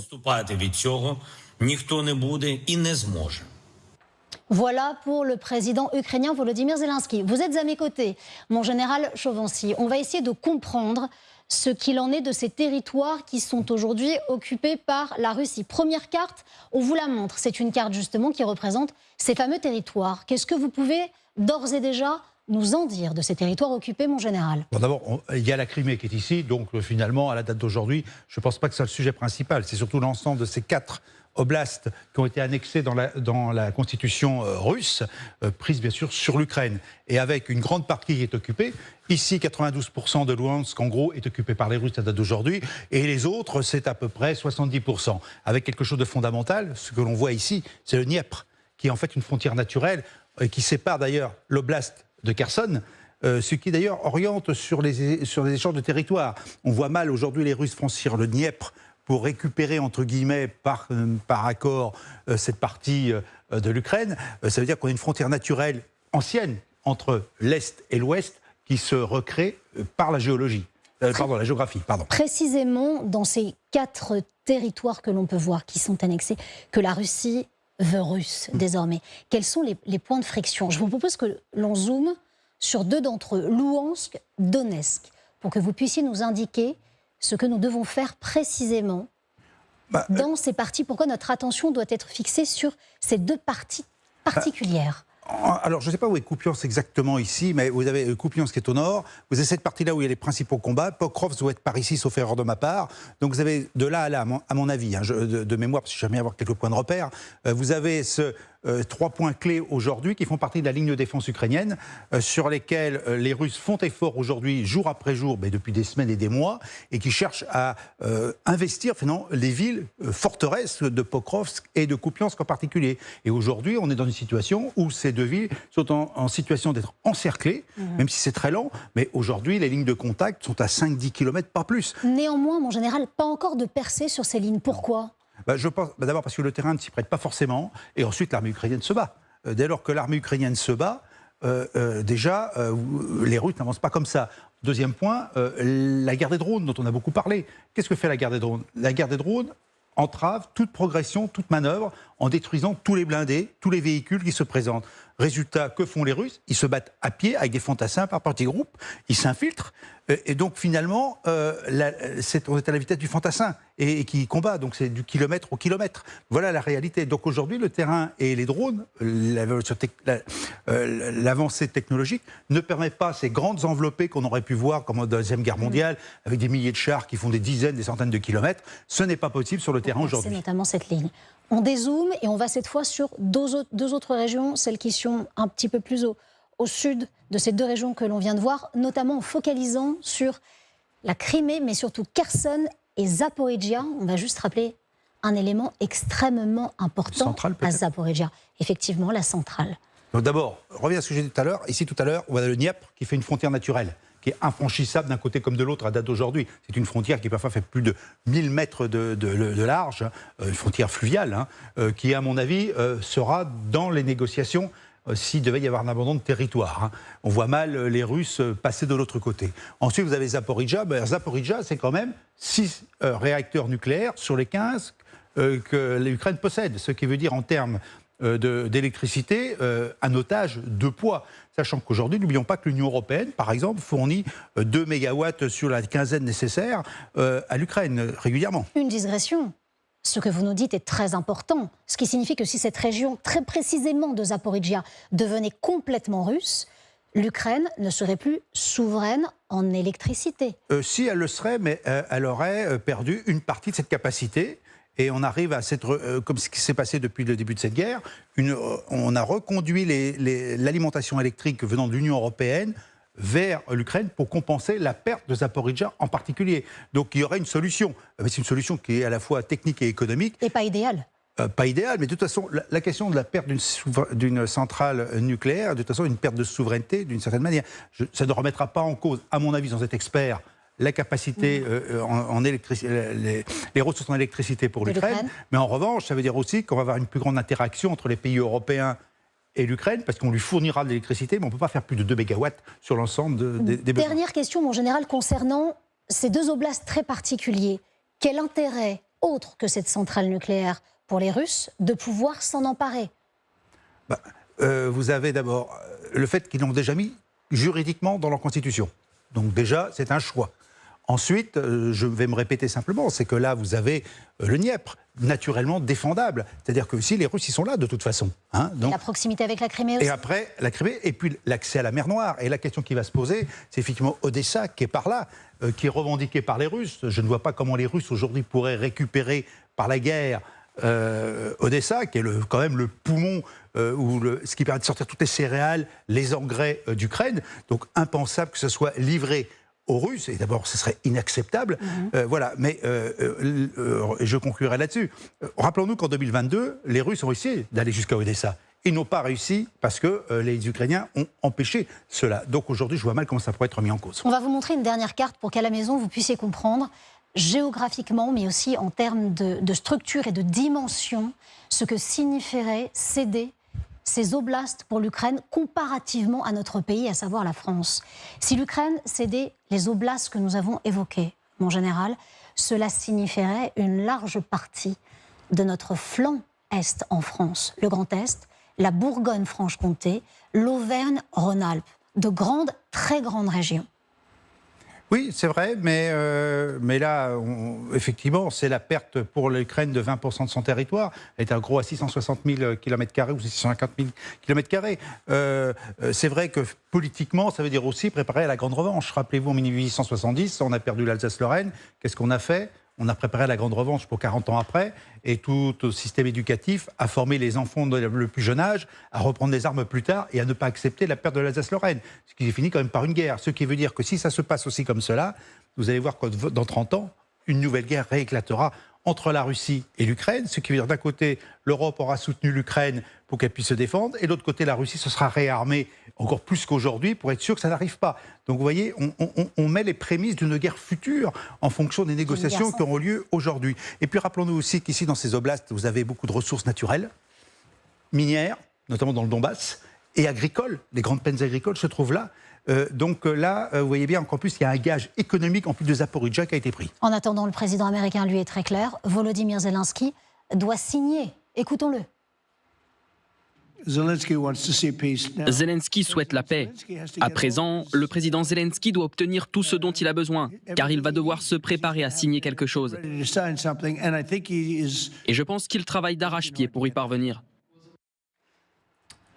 Voilà pour le président ukrainien Volodymyr Zelensky. Vous êtes à mes côtés, mon général Chauvency. On va essayer de comprendre ce qu'il en est de ces territoires qui sont aujourd'hui occupés par la Russie. Première carte, on vous la montre. C'est une carte justement qui représente ces fameux territoires. Qu'est-ce que vous pouvez d'ores et déjà nous en dire de ces territoires occupés, mon général? Bon, d'abord, il y a la Crimée qui est ici, donc finalement, à la date d'aujourd'hui, je ne pense pas que ce soit le sujet principal. C'est surtout l'ensemble de ces 4 oblasts qui ont été annexés dans la constitution russe, prise bien sûr sur l'Ukraine, et avec une grande partie qui est occupée. Ici, 92% de Luhansk, en gros, est occupé par les Russes à la date d'aujourd'hui, et les autres, c'est à peu près 70%. Avec quelque chose de fondamental, ce que l'on voit ici, c'est le Dniepr, qui est en fait une frontière naturelle, qui sépare d'ailleurs l'oblast de Kherson, ce qui d'ailleurs oriente sur les échanges de territoire. On voit mal aujourd'hui les Russes franchir le Dniepr pour récupérer, entre guillemets, par accord, cette partie de l'Ukraine. Ça veut dire qu'on a une frontière naturelle ancienne entre l'Est et l'Ouest qui se recrée par la géologie. La géographie, pardon. Précisément dans ces 4 territoires que l'on peut voir qui sont annexés, que la Russie veut russe désormais, quels sont les points de friction? Je vous propose que l'on zoome sur 2 d'entre eux, Luhansk, Donetsk, pour que vous puissiez nous indiquer ce que nous devons faire précisément dans ces parties. Pourquoi notre attention doit être fixée sur ces 2 parties particulières? Alors, je ne sais pas où est Kupiansk exactement ici, mais vous avez Kupiansk qui est au nord. Vous avez cette partie-là où il y a les principaux combats. Pokrovsk doit être par ici, sauf erreur de ma part. Donc, vous avez de là à là, à mon avis, hein, de mémoire, parce que j'aime bien avoir quelques points de repère. Vous avez 3 points clés aujourd'hui qui font partie de la ligne de défense ukrainienne, sur lesquels les Russes font effort aujourd'hui, jour après jour, mais depuis des semaines et des mois, et qui cherchent à investir finalement les villes forteresses de Pokrovsk et de Kupiansk en particulier. Et aujourd'hui, on est dans une situation où ces 2 villes sont en situation d'être encerclées, même si c'est très lent, mais aujourd'hui, les lignes de contact sont à 5-10 km, pas plus. Néanmoins, mon général, pas encore de percée sur ces lignes. Pourquoi ? Je pense d'abord parce que le terrain ne s'y prête pas forcément, et ensuite l'armée ukrainienne se bat. Dès lors que l'armée ukrainienne se bat, déjà, les Russes n'avancent pas comme ça. Deuxième point, la guerre des drones dont on a beaucoup parlé. Qu'est-ce que fait la guerre des drones? La guerre des drones entrave toute progression, toute manœuvre, en détruisant tous les blindés, tous les véhicules qui se présentent. Résultat, que font les Russes? Ils se battent à pied avec des fantassins par petits groupes, ils s'infiltrent, et donc finalement, on est à la vitesse du fantassin et qui combat, donc c'est du kilomètre au kilomètre. Voilà la réalité. Donc aujourd'hui, le terrain et les drones, l'avancée technologique ne permet pas ces grandes enveloppées qu'on aurait pu voir comme en Deuxième Guerre mondiale, avec des milliers de chars qui font des dizaines, des centaines de kilomètres. Ce n'est pas possible sur le terrain aujourd'hui. C'est notamment cette ligne. On dézoome et on va cette fois sur 2 autres régions, celles qui sont un petit peu plus au sud de ces 2 régions que l'on vient de voir, notamment en focalisant sur la Crimée, mais surtout Kherson et Zaporijia. On va juste rappeler un élément extrêmement important centrale, à Zaporijia. Effectivement, la centrale. Donc d'abord, reviens à ce que j'ai dit tout à l'heure. Ici, tout à l'heure, on a le Dniepr qui fait une frontière naturelle, qui est infranchissable d'un côté comme de l'autre à date d'aujourd'hui. C'est une frontière qui parfois fait plus de 1000 mètres de large, une frontière fluviale, qui, à mon avis, sera dans les négociations s'il devait y avoir un abandon de territoire. On voit mal les Russes passer de l'autre côté. Ensuite, vous avez Zaporijia. Zaporijia, c'est quand même 6 réacteurs nucléaires sur les 15 que l'Ukraine possède, ce qui veut dire en termes d'électricité, un otage de poids. Sachant qu'aujourd'hui, n'oublions pas que l'Union européenne, par exemple, fournit 2 mégawatts sur la quinzaine nécessaire à l'Ukraine régulièrement. Une digression. Ce que vous nous dites est très important. Ce qui signifie que si cette région, très précisément de Zaporijia, devenait complètement russe, l'Ukraine ne serait plus souveraine en électricité. Si elle le serait, mais elle aurait perdu une partie de cette capacité. Et on arrive à cette, comme ce qui s'est passé depuis le début de cette guerre, on a reconduit l'alimentation électrique venant de l'Union européenne vers l'Ukraine pour compenser la perte de Zaporijia en particulier. Donc il y aurait une solution. Mais c'est une solution qui est à la fois technique et économique. Et pas idéale. Pas idéal, mais de toute façon, la question de la perte d'une centrale nucléaire, de toute façon, une perte de souveraineté d'une certaine manière. Ça ne remettra pas en cause, à mon avis, sans être expert, la capacité en électricité, les ressources en électricité pour l'Ukraine. Mais en revanche, ça veut dire aussi qu'on va avoir une plus grande interaction entre les pays européens et l'Ukraine, parce qu'on lui fournira de l'électricité, mais on ne peut pas faire plus de 2 mégawatts sur l'ensemble des besoins. Dernière question, mon général, concernant ces 2 oblasts très particuliers. Quel intérêt, autre que cette centrale nucléaire, pour les Russes, de pouvoir s'en emparer? vous avez d'abord le fait qu'ils l'ont déjà mis juridiquement dans leur constitution. Donc déjà, c'est un choix. Ensuite, je vais me répéter simplement, c'est que là, vous avez le Dniepr, naturellement défendable. C'est-à-dire que si les Russes, ils sont là de toute façon. Hein, donc, la proximité avec la Crimée aussi. Et après, la Crimée, et puis l'accès à la mer Noire. Et la question qui va se poser, c'est effectivement Odessa qui est par là, qui est revendiquée par les Russes. Je ne vois pas comment les Russes aujourd'hui pourraient récupérer par la guerre Odessa, qui est quand même le poumon, ce qui permet de sortir toutes les céréales, les engrais d'Ukraine. Donc impensable que ce soit livré aux Russes, et d'abord ce serait inacceptable, voilà, mais je conclurai là-dessus. Rappelons-nous qu'en 2022, les Russes ont essayé d'aller jusqu'à Odessa. Ils n'ont pas réussi parce que les Ukrainiens ont empêché cela. Donc aujourd'hui, je vois mal comment ça pourrait être mis en cause. On va vous montrer une dernière carte pour qu'à la maison, vous puissiez comprendre géographiquement, mais aussi en termes de structure et de dimension, ce que signifierait céder ces oblasts pour l'Ukraine comparativement à notre pays, à savoir la France. Si l'Ukraine cédait les oblasts que nous avons évoqués, mon général, cela signifierait une large partie de notre flanc Est en France, le Grand Est, la Bourgogne-Franche-Comté, l'Auvergne-Rhône-Alpes, de grandes, très grandes régions. Oui, c'est vrai, mais là, effectivement, c'est la perte pour l'Ukraine de 20% de son territoire. Elle est en gros à 660 000 km² ou 650 000 km². C'est vrai que politiquement, ça veut dire aussi préparer à la grande revanche. Rappelez-vous, en 1870, on a perdu l'Alsace-Lorraine. Qu'est-ce qu'on a fait ? On a préparé la grande revanche pour 40 ans après, et tout le système éducatif a formé les enfants de le plus jeune âge à reprendre les armes plus tard et à ne pas accepter la perte de l'Alsace-Lorraine. Ce qui est fini quand même par une guerre. Ce qui veut dire que si ça se passe aussi comme cela, vous allez voir que dans 30 ans, une nouvelle guerre rééclatera entre la Russie et l'Ukraine, ce qui veut dire d'un côté, l'Europe aura soutenu l'Ukraine pour qu'elle puisse se défendre, et de l'autre côté, la Russie se sera réarmée encore plus qu'aujourd'hui pour être sûr que ça n'arrive pas. Donc vous voyez, on met les prémices d'une guerre future en fonction des négociations qui auront lieu aujourd'hui. Et puis rappelons-nous aussi qu'ici, dans ces oblasts, vous avez beaucoup de ressources naturelles, minières, notamment dans le Donbass, et agricoles. Les grandes plaines agricoles se trouvent là. Donc là, vous voyez bien qu'en plus, il y a un gage économique en plus de Zaporijjia qui a été pris. En attendant, le président américain, lui, est très clair. Volodymyr Zelensky doit signer. Écoutons-le. Zelensky souhaite la paix. À présent, le président Zelensky doit obtenir tout ce dont il a besoin, car il va devoir se préparer à signer quelque chose. Et je pense qu'il travaille d'arrache-pied pour y parvenir.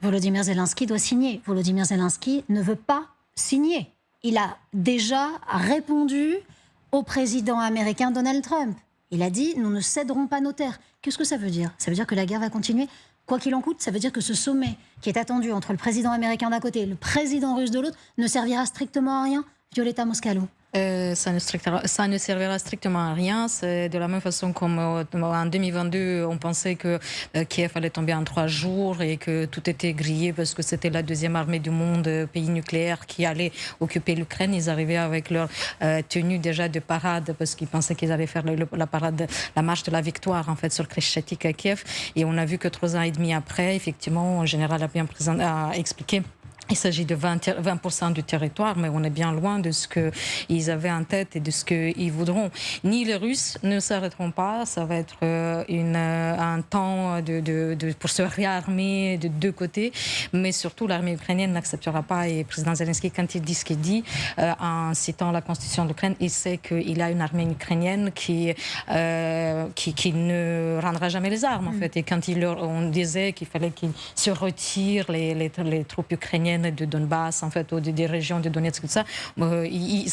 Volodymyr Zelensky doit signer. Volodymyr Zelensky ne veut pas signer. Il a déjà répondu au président américain Donald Trump. Il a dit « Nous ne céderons pas nos terres ». Qu'est-ce que ça veut dire ? Ça veut dire que la guerre va continuer ? Quoi qu'il en coûte, ça veut dire que ce sommet qui est attendu entre le président américain d'un côté et le président russe de l'autre ne servira strictement à rien, Violeta Moscalo. Ça ne servira strictement à rien. C'est de la même façon comme en 2022, on pensait que Kiev allait tomber en 3 jours et que tout était grillé parce que c'était la deuxième armée du monde, pays nucléaire, qui allait occuper l'Ukraine. Ils arrivaient avec leur tenue déjà de parade parce qu'ils pensaient qu'ils allaient faire la parade, la marche de la victoire en fait sur Kreshchatyk à Kiev. Et on a vu que 3 ans et demi après, effectivement, le général a expliqué. Il s'agit de 20% du territoire, mais on est bien loin de ce qu'ils avaient en tête et de ce qu'ils voudront. Ni les Russes ne s'arrêteront pas, ça va être un temps pour se réarmer de 2 côtés, mais surtout l'armée ukrainienne n'acceptera pas, et le président Zelensky, quand il dit ce qu'il dit, en citant la constitution de l'Ukraine, il sait qu'il a une armée ukrainienne qui ne rendra jamais les armes, en fait. Et quand on disait qu'il fallait qu'ils se retirent, les troupes ukrainiennes de Donbass, en fait, ou des régions de Donetsk, tout ça, il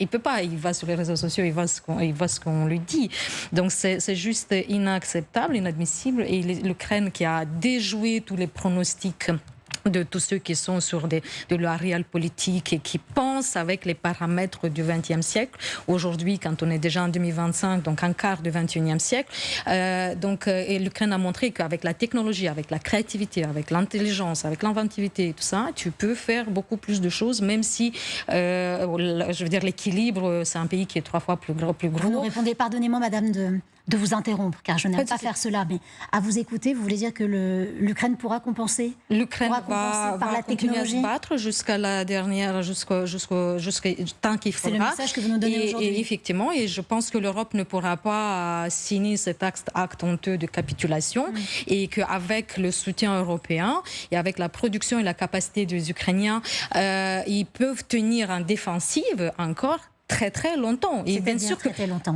peut pas, il va sur les réseaux sociaux, il voit ce qu'on lui dit. Donc c'est juste inacceptable, inadmissible, et l'Ukraine qui a déjoué tous les pronostics de tous ceux qui sont sur de la réelle politique et qui pensent avec les paramètres du XXe siècle. Aujourd'hui, quand on est déjà en 2025, donc un quart du XXIe siècle, et l'Ukraine a montré qu'avec la technologie, avec la créativité, avec l'intelligence, avec l'inventivité et tout ça, tu peux faire beaucoup plus de choses, même si, je veux dire, l'équilibre, c'est un pays qui est 3 fois plus gros. Vous nous répondez, pardonnez-moi, madame, de de vous interrompre, car je n'aime pas faire cela, mais à vous écouter, vous voulez dire que l'Ukraine pourra compenser? L'Ukraine va continuer à technologie se battre jusqu'à la dernière, jusqu'au tant qu'il faudra. C'est le message que vous nous donnez aujourd'hui. Et effectivement, et je pense que l'Europe ne pourra pas signer cet acte honteux de capitulation, et qu'avec le soutien européen et avec la production et la capacité des Ukrainiens, ils peuvent tenir en défensive encore très très longtemps. Et bien sûr que très longtemps.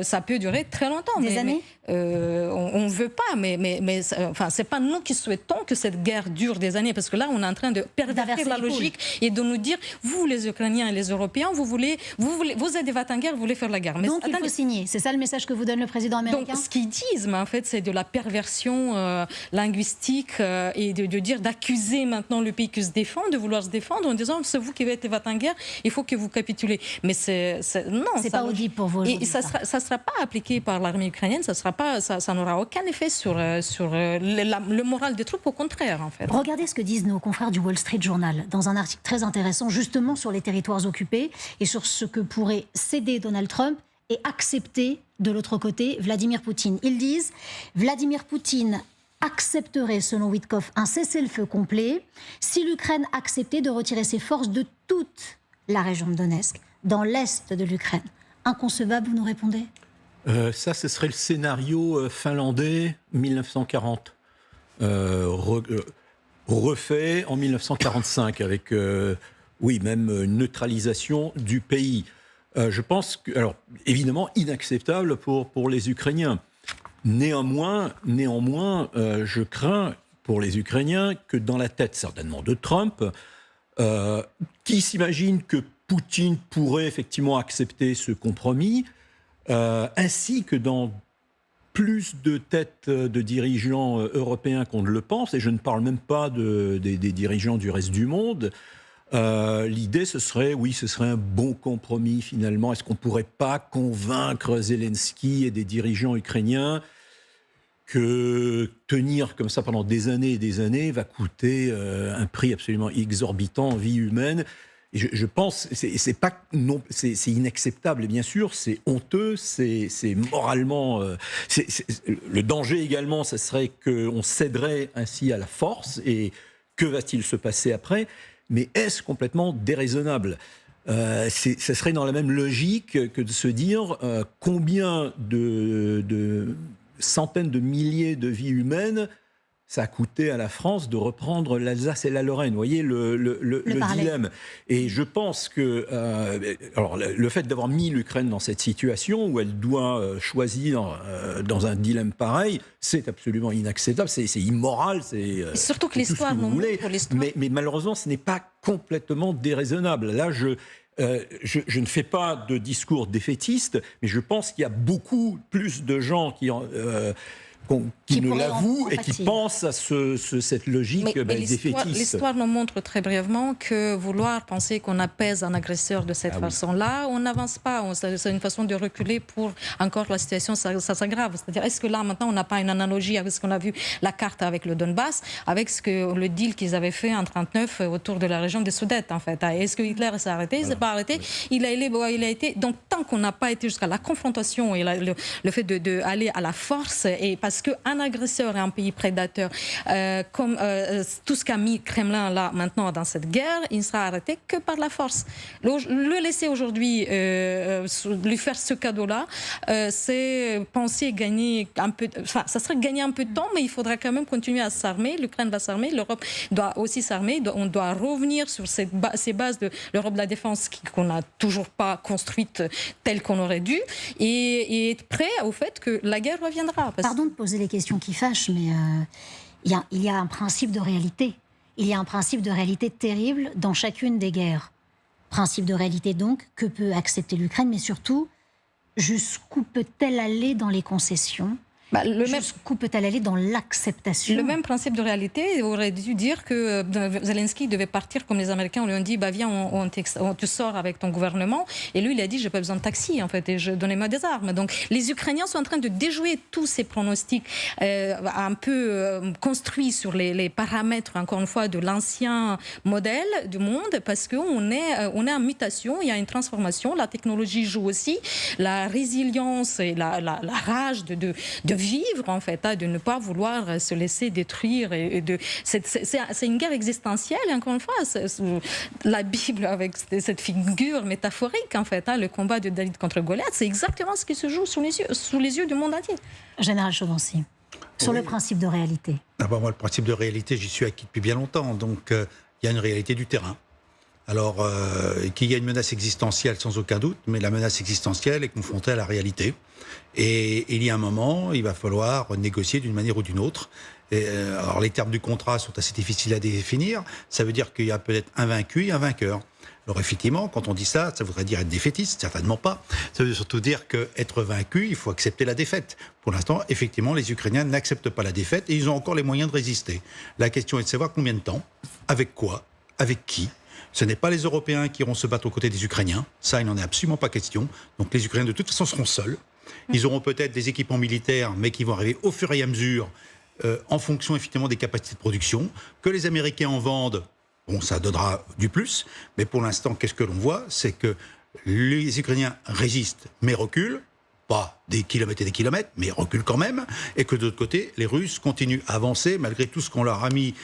Ça peut durer très longtemps. Des années. On ne veut pas, mais enfin, c'est pas nous qui souhaitons que cette guerre dure des années, parce que là, on est en train de pervertir la logique et de nous dire, vous, les Ukrainiens et les Européens, vous êtes des va-t-en guerre, vous voulez faire la guerre. Mais donc il faut signer. C'est ça le message que vous donne le président américain? Donc ce qu'ils disent, mais en fait, c'est de la perversion linguistique et de dire, d'accuser maintenant le pays qui se défend, de vouloir se défendre en disant, c'est vous qui êtes des va-t-en guerre, il faut que vous capitulez. Mais non, c'est pas audible pour vous. Et ça sera pas appliqué par l'armée ukrainienne, ça n'aura aucun effet sur le moral des troupes, au contraire, en fait. Regardez ce que disent nos confrères du Wall Street Journal dans un article très intéressant, justement sur les territoires occupés et sur ce que pourrait céder Donald Trump et accepter de l'autre côté Vladimir Poutine. Ils disent Vladimir Poutine accepterait, selon Witkoff, un cessez-le-feu complet si l'Ukraine acceptait de retirer ses forces de toute la région de Donetsk, dans l'est de l'Ukraine. Inconcevable, vous nous répondez? Ça, ce serait le scénario finlandais 1940, refait en 1945 avec, oui, même une neutralisation du pays. Je pense que, alors, évidemment, inacceptable pour les Ukrainiens. Néanmoins, je crains pour les Ukrainiens que dans la tête, certainement, de Trump, qui s'imagine que Poutine pourrait effectivement accepter ce compromis, ainsi que dans plus de têtes de dirigeants européens qu'on ne le pense, et je ne parle même pas des dirigeants du reste du monde. L'idée, ce serait un bon compromis finalement. Est-ce qu'on ne pourrait pas convaincre Zelensky et des dirigeants ukrainiens que tenir comme ça pendant des années et des années va coûter un prix absolument exorbitant en vie humaine? Je pense, c'est inacceptable, et bien sûr, c'est honteux, c'est moralement... le danger également, ce serait qu'on céderait ainsi à la force, et que va-t-il se passer après? Mais est-ce complètement déraisonnable? Ce serait dans la même logique que de se dire combien de centaines de milliers de vies humaines ça a coûté à la France de reprendre l'Alsace et la Lorraine. Vous voyez le dilemme. Et je pense que alors, le fait d'avoir mis l'Ukraine dans cette situation où elle doit choisir dans un dilemme pareil, c'est absolument inacceptable, c'est immoral, surtout que l'histoire nous montre. Mais malheureusement, ce n'est pas complètement déraisonnable. Là, je ne fais pas de discours défaitiste, mais je pense qu'il y a beaucoup plus de gens qui ne l'avouent et qui pensent à cette logique défaitiste. L'histoire nous montre très brièvement que vouloir penser qu'on apaise un agresseur de cette façon-là, on n'avance pas. C'est une façon de reculer pour encore la situation, ça s'aggrave. C'est-à-dire, est-ce que là, maintenant, on n'a pas une analogie avec ce qu'on a vu, la carte avec le Donbass, avec le deal qu'ils avaient fait en 1939 autour de la région des Sudètes, en fait. Est-ce que Hitler s'est arrêté? Il ne s'est pas arrêté. Il a été... Donc, tant qu'on n'a pas été jusqu'à la confrontation et le fait d'aller à la force, et parce qu'un agresseur et un pays prédateur, comme tout ce qu'a mis Kremlin là maintenant dans cette guerre, il ne sera arrêté que par la force. Le laisser aujourd'hui, lui faire ce cadeau-là, c'est penser gagner un peu. Enfin, ça serait gagner un peu de temps, mais il faudra quand même continuer à s'armer. L'Ukraine va s'armer, l'Europe doit aussi s'armer. On doit revenir sur ces bases de l'Europe de la défense qu'on n'a toujours pas construite telle qu'on aurait dû, et être prêt au fait que la guerre reviendra. Pardon de poser les questions qui fâchent, mais il y a un principe de réalité. Il y a un principe de réalité terrible dans chacune des guerres. Principe de réalité donc, que peut accepter l'Ukraine, mais surtout, jusqu'où peut-elle aller dans les concessions? Jusqu'où peut-elle aller dans l'acceptation? Le même principe de réalité aurait dû dire que Zelensky devait partir comme les Américains. On lui a dit viens, on te sort avec ton gouvernement. Et lui, il a dit j'ai pas besoin de taxi en fait, et donnez-moi des armes. Donc les Ukrainiens sont en train de déjouer tous ces pronostics un peu construits sur les paramètres, encore une fois, de l'ancien modèle du monde, parce qu'on est en mutation, il y a une transformation, la technologie joue aussi, la résilience et la rage de vivre en fait, de ne pas vouloir se laisser détruire. C'est une guerre existentielle, et encore une fois, la Bible avec cette figure métaphorique en fait, le combat de David contre Goliath, c'est exactement ce qui se joue sous les yeux du monde entier. Général Chauvency, sur le principe de réalité. Moi, le principe de réalité, j'y suis acquis depuis bien longtemps, donc il y a une réalité du terrain. Alors, qu'il y a une menace existentielle, sans aucun doute, mais la menace existentielle est confrontée à la réalité. Et il y a un moment, il va falloir négocier d'une manière ou d'une autre. Alors, les termes du contrat sont assez difficiles à définir. Ça veut dire qu'il y a peut-être un vaincu et un vainqueur. Alors, effectivement, quand on dit ça, ça voudrait dire être défaitiste, certainement pas. Ça veut surtout dire qu'être vaincu, il faut accepter la défaite. Pour l'instant, effectivement, les Ukrainiens n'acceptent pas la défaite et ils ont encore les moyens de résister. La question est de savoir combien de temps, avec quoi, avec qui. Ce n'est pas les Européens qui iront se battre aux côtés des Ukrainiens. Ça, il n'en est absolument pas question. Donc les Ukrainiens, de toute façon, seront seuls. Ils auront peut-être des équipements militaires, mais qui vont arriver au fur et à mesure, en fonction, effectivement, des capacités de production. Que les Américains en vendent, bon, ça donnera du plus. Mais pour l'instant, qu'est-ce que l'on voit? C'est que les Ukrainiens résistent, mais reculent. Pas des kilomètres et des kilomètres, mais reculent quand même. Et que de l'autre côté, les Russes continuent à avancer, malgré tout ce qu'on leur a mis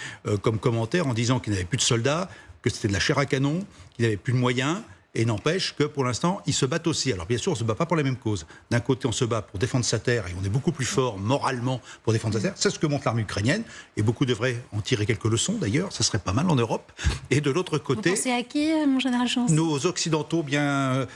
comme commentaire, en disant qu'ils n'avaient plus de soldats, que c'était de la chair à canon, qu'ils n'avaient plus de moyens, et n'empêche que pour l'instant, ils se battent aussi. Alors bien sûr, on ne se bat pas pour les mêmes causes. D'un côté, on se bat pour défendre sa terre, et on est beaucoup plus fort moralement pour défendre sa terre. C'est ce que montre l'armée ukrainienne, et beaucoup devraient en tirer quelques leçons d'ailleurs, ça serait pas mal en Europe. Et de l'autre côté... Vous pensez à qui, mon général Chauvency? Nos Occidentaux bien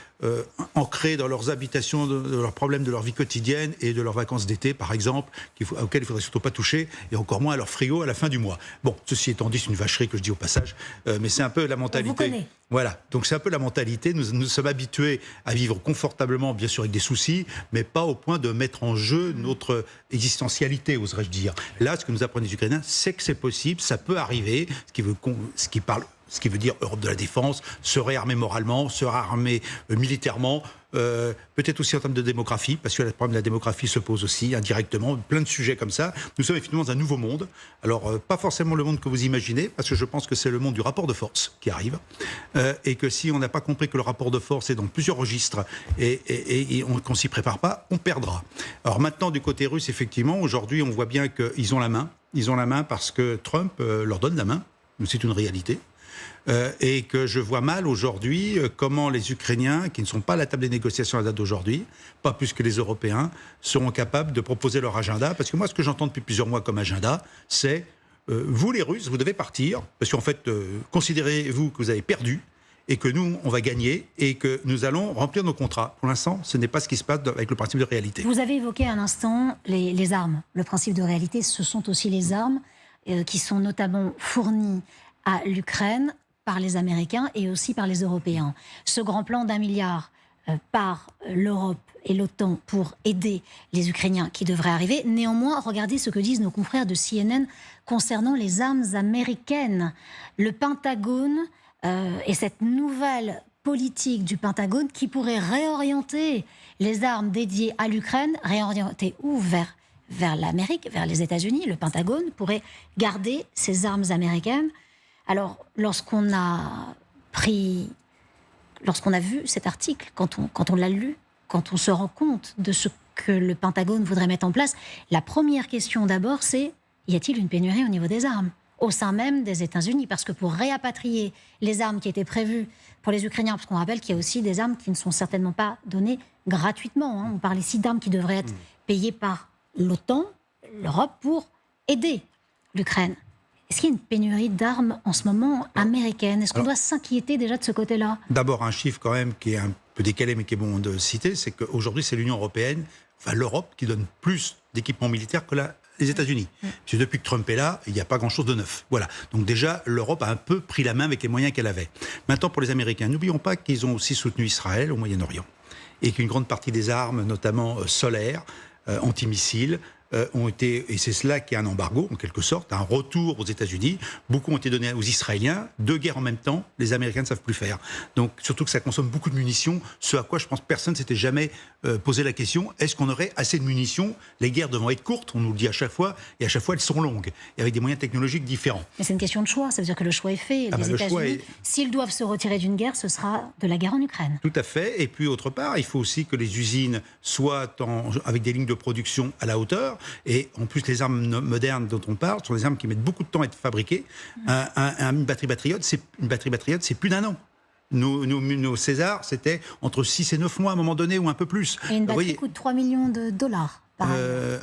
ancrés dans leurs habitations, de leurs problèmes de leur vie quotidienne et de leurs vacances d'été, par exemple, auxquels il ne faudrait surtout pas toucher, et encore moins à leur frigo à la fin du mois. Bon, ceci étant dit, c'est une vacherie que je dis au passage, mais c'est un peu la mentalité. On vous connaît. Voilà, donc c'est un peu la mentalité. Nous sommes habitués à vivre confortablement, bien sûr avec des soucis, mais pas au point de mettre en jeu notre existentialité, oserais-je dire. Là, ce que nous apprennent les Ukrainiens, c'est que c'est possible, ça peut arriver, ce qui veut dire Europe de la défense, se réarmer moralement, se réarmer militairement, peut-être aussi en termes de démographie, parce que le problème de la démographie se pose aussi indirectement, plein de sujets comme ça. Nous sommes effectivement dans un nouveau monde, alors pas forcément le monde que vous imaginez, parce que je pense que c'est le monde du rapport de force qui arrive, et que si on n'a pas compris que le rapport de force est dans plusieurs registres, et qu'on ne s'y prépare pas, on perdra. Alors maintenant, du côté russe, effectivement, aujourd'hui, on voit bien qu'ils ont la main. Ils ont la main parce que Trump leur donne la main, c'est une réalité. Et que je vois mal aujourd'hui comment les Ukrainiens, qui ne sont pas à la table des négociations à date d'aujourd'hui, pas plus que les Européens, seront capables de proposer leur agenda. Parce que moi, ce que j'entends depuis plusieurs mois comme agenda, c'est vous les Russes, vous devez partir, parce qu'en fait, considérez-vous que vous avez perdu, et que nous, on va gagner, et que nous allons remplir nos contrats. Pour l'instant, ce n'est pas ce qui se passe avec le principe de réalité. Vous avez évoqué un instant les armes. Le principe de réalité, ce sont aussi les armes qui sont notamment fournies à l'Ukraine par les Américains et aussi par les Européens. Ce grand plan d'1 milliard par l'Europe et l'OTAN pour aider les Ukrainiens qui devraient arriver. Néanmoins, regardez ce que disent nos confrères de CNN concernant les armes américaines. Le Pentagone et cette nouvelle politique du Pentagone qui pourrait réorienter les armes dédiées à l'Ukraine, réorienter où vers l'Amérique, vers les États-Unis. Le Pentagone pourrait garder ces armes américaines. Alors, lorsqu'on a vu cet article, quand on l'a lu, quand on se rend compte de ce que le Pentagone voudrait mettre en place, la première question d'abord, c'est y a-t-il une pénurie au niveau des armes au sein même des États-Unis? Parce que pour réapatrier les armes qui étaient prévues pour les Ukrainiens, parce qu'on rappelle qu'il y a aussi des armes qui ne sont certainement pas données gratuitement. On parle ici d'armes qui devraient être payées par l'OTAN, l'Europe, pour aider l'Ukraine. Est-ce qu'il y a une pénurie d'armes en ce moment américaine? Est-ce qu'on doit s'inquiéter déjà de ce côté-là? D'abord, un chiffre quand même qui est un peu décalé, mais qui est bon de citer, c'est qu'aujourd'hui, c'est l'Union européenne, enfin l'Europe, qui donne plus d'équipements militaires que les États-Unis. Parce que depuis que Trump est là, il n'y a pas grand-chose de neuf. Voilà. Donc déjà, l'Europe a un peu pris la main avec les moyens qu'elle avait. Maintenant, pour les Américains, n'oublions pas qu'ils ont aussi soutenu Israël au Moyen-Orient. Et qu'une grande partie des armes, notamment solaires, antimissiles, ont été, et c'est cela qui est un embargo en quelque sorte, un retour aux États-Unis. Beaucoup ont été donnés aux Israéliens. 2 guerres en même temps, les Américains ne savent plus faire. Donc surtout que ça consomme beaucoup de munitions, ce à quoi je pense personne ne s'était jamais posé la question, est-ce qu'on aurait assez de munitions? Les guerres devront être courtes, on nous le dit à chaque fois, et à chaque fois elles sont longues, et avec des moyens technologiques différents. Mais c'est une question de choix, ça veut dire que le choix est fait. Les États-Unis, s'ils doivent se retirer d'une guerre, ce sera de la guerre en Ukraine. Tout à fait, et puis autre part, il faut aussi que les usines soient avec des lignes de production à la hauteur, et en plus les armes modernes dont on parle sont des armes qui mettent beaucoup de temps à être fabriquées. Une batterie patriote, c'est plus d'1 an. Nos Césars, c'était entre 6 et 9 mois à un moment donné, ou un peu plus. Et une batterie coûte 3 millions de dollars.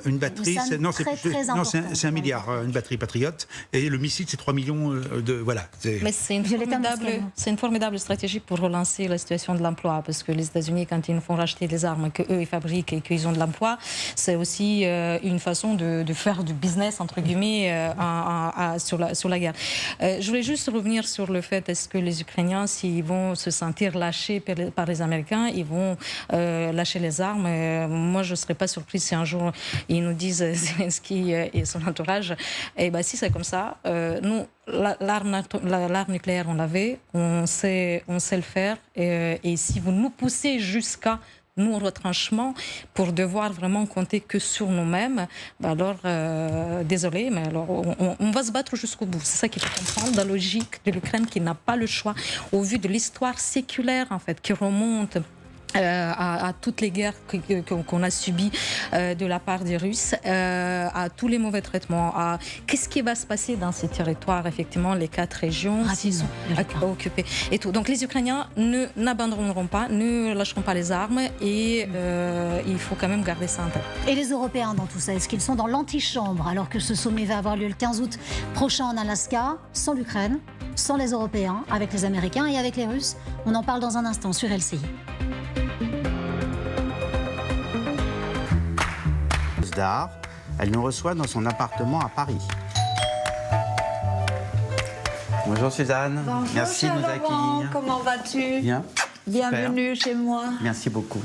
Une batterie, c'est 1 milliard, une batterie patriote. Et le missile, c'est 3 millions de... Voilà. Mais c'est une formidable stratégie pour relancer la situation de l'emploi, parce que les États-Unis, quand ils nous font racheter des armes qu'eux, ils fabriquent et qu'ils ont de l'emploi, c'est aussi une façon de faire du business, entre guillemets, sur la guerre. Je voulais juste revenir sur le fait, est-ce que les Ukrainiens, s'ils vont se sentir lâchés par les Américains, ils vont lâcher les armes. Moi, je ne serais pas surprise si un jour ils nous disent Zelensky et son entourage, et ben si c'est comme ça, nous l'arme nucléaire on l'avait, on sait le faire, et si vous nous poussez jusqu'à nos retranchements pour devoir vraiment compter que sur nous-mêmes, ben alors désolé, mais alors on va se battre jusqu'au bout. C'est ça qu'il faut comprendre, la logique de l'Ukraine qui n'a pas le choix au vu de l'histoire séculaire en fait qui remonte à toutes les guerres qu'on a subies de la part des Russes, à tous les mauvais traitements, à qu'est-ce qui va se passer dans ces territoires, effectivement, les 4 régions qui sont occupées et tout. Donc les Ukrainiens n'abandonneront pas, ne lâcheront pas les armes, et il faut quand même garder ça en tête. Et les Européens dans tout ça, est-ce qu'ils sont dans l'antichambre alors que ce sommet va avoir lieu le 15 août prochain en Alaska, sans l'Ukraine, sans les Européens, avec les Américains et avec les Russes? On en parle dans un instant sur LCI. D'art, elle nous reçoit dans son appartement à Paris. Bonjour Suzanne. Bonjour, merci de nous accueillir. Comment vas-tu? Bien. Bienvenue chez moi. Merci beaucoup.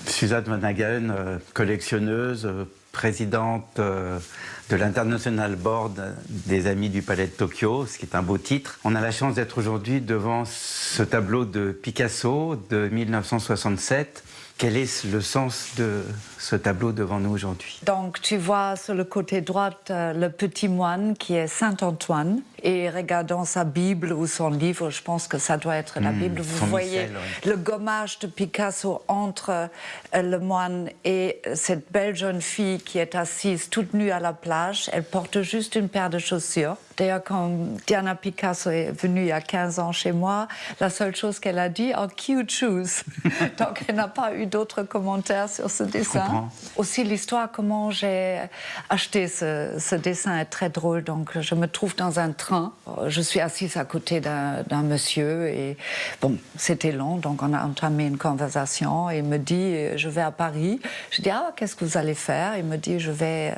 Suzanne Van Hagen, collectionneuse, présidente de l'International Board des Amis du Palais de Tokyo, ce qui est un beau titre. On a la chance d'être aujourd'hui devant ce tableau de Picasso de 1967. Quel est le sens de ce tableau devant nous aujourd'hui? Donc tu vois sur le côté droit le petit moine qui est Saint-Antoine, et regardant sa Bible ou son livre, je pense que ça doit être la Bible, vous voyez le gommage de Picasso entre le moine et cette belle jeune fille qui est assise toute nue à la plage. Elle porte juste une paire de chaussures. D'ailleurs, quand Diana Picasso est venue il y a 15 ans chez moi, la seule chose qu'elle a dit, oh, cute shoes. Donc elle n'a pas eu d'autres commentaires sur ce dessin. Aussi l'histoire, comment j'ai acheté ce dessin est très drôle. Donc je me trouve dans un train. Je suis assise à côté d'un monsieur, et bon, c'était long, donc on a entamé une conversation, et il me dit, je vais à Paris. Je dis, ah, qu'est-ce que vous allez faire? Il me dit, je vais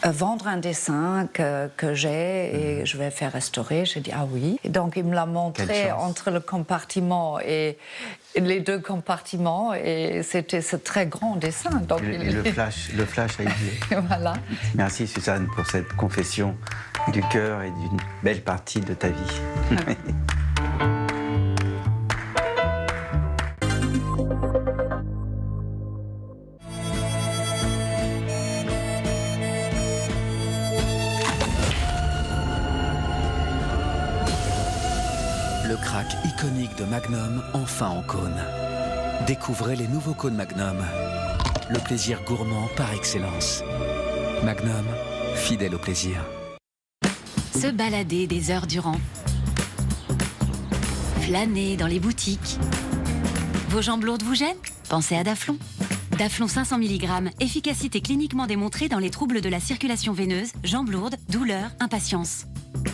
vendre un dessin que j'ai, et je vais faire restaurer. J'ai dit, ah oui. Et donc il me l'a montré entre le compartiment et les 2 compartiments, et c'était ce très grand dessin. Donc le flash a été. Voilà. Merci Suzanne pour cette confession du cœur et d'une belle partie de ta vie. Le crack iconique de Magnum, enfin en cône. Découvrez les nouveaux cônes Magnum. Le plaisir gourmand par excellence. Magnum, fidèle au plaisir. Se balader des heures durant. Flâner dans les boutiques. Vos jambes lourdes vous gênent? Pensez à Daflon. Daflon 500 mg, efficacité cliniquement démontrée dans les troubles de la circulation veineuse, jambes lourdes, douleurs, impatience.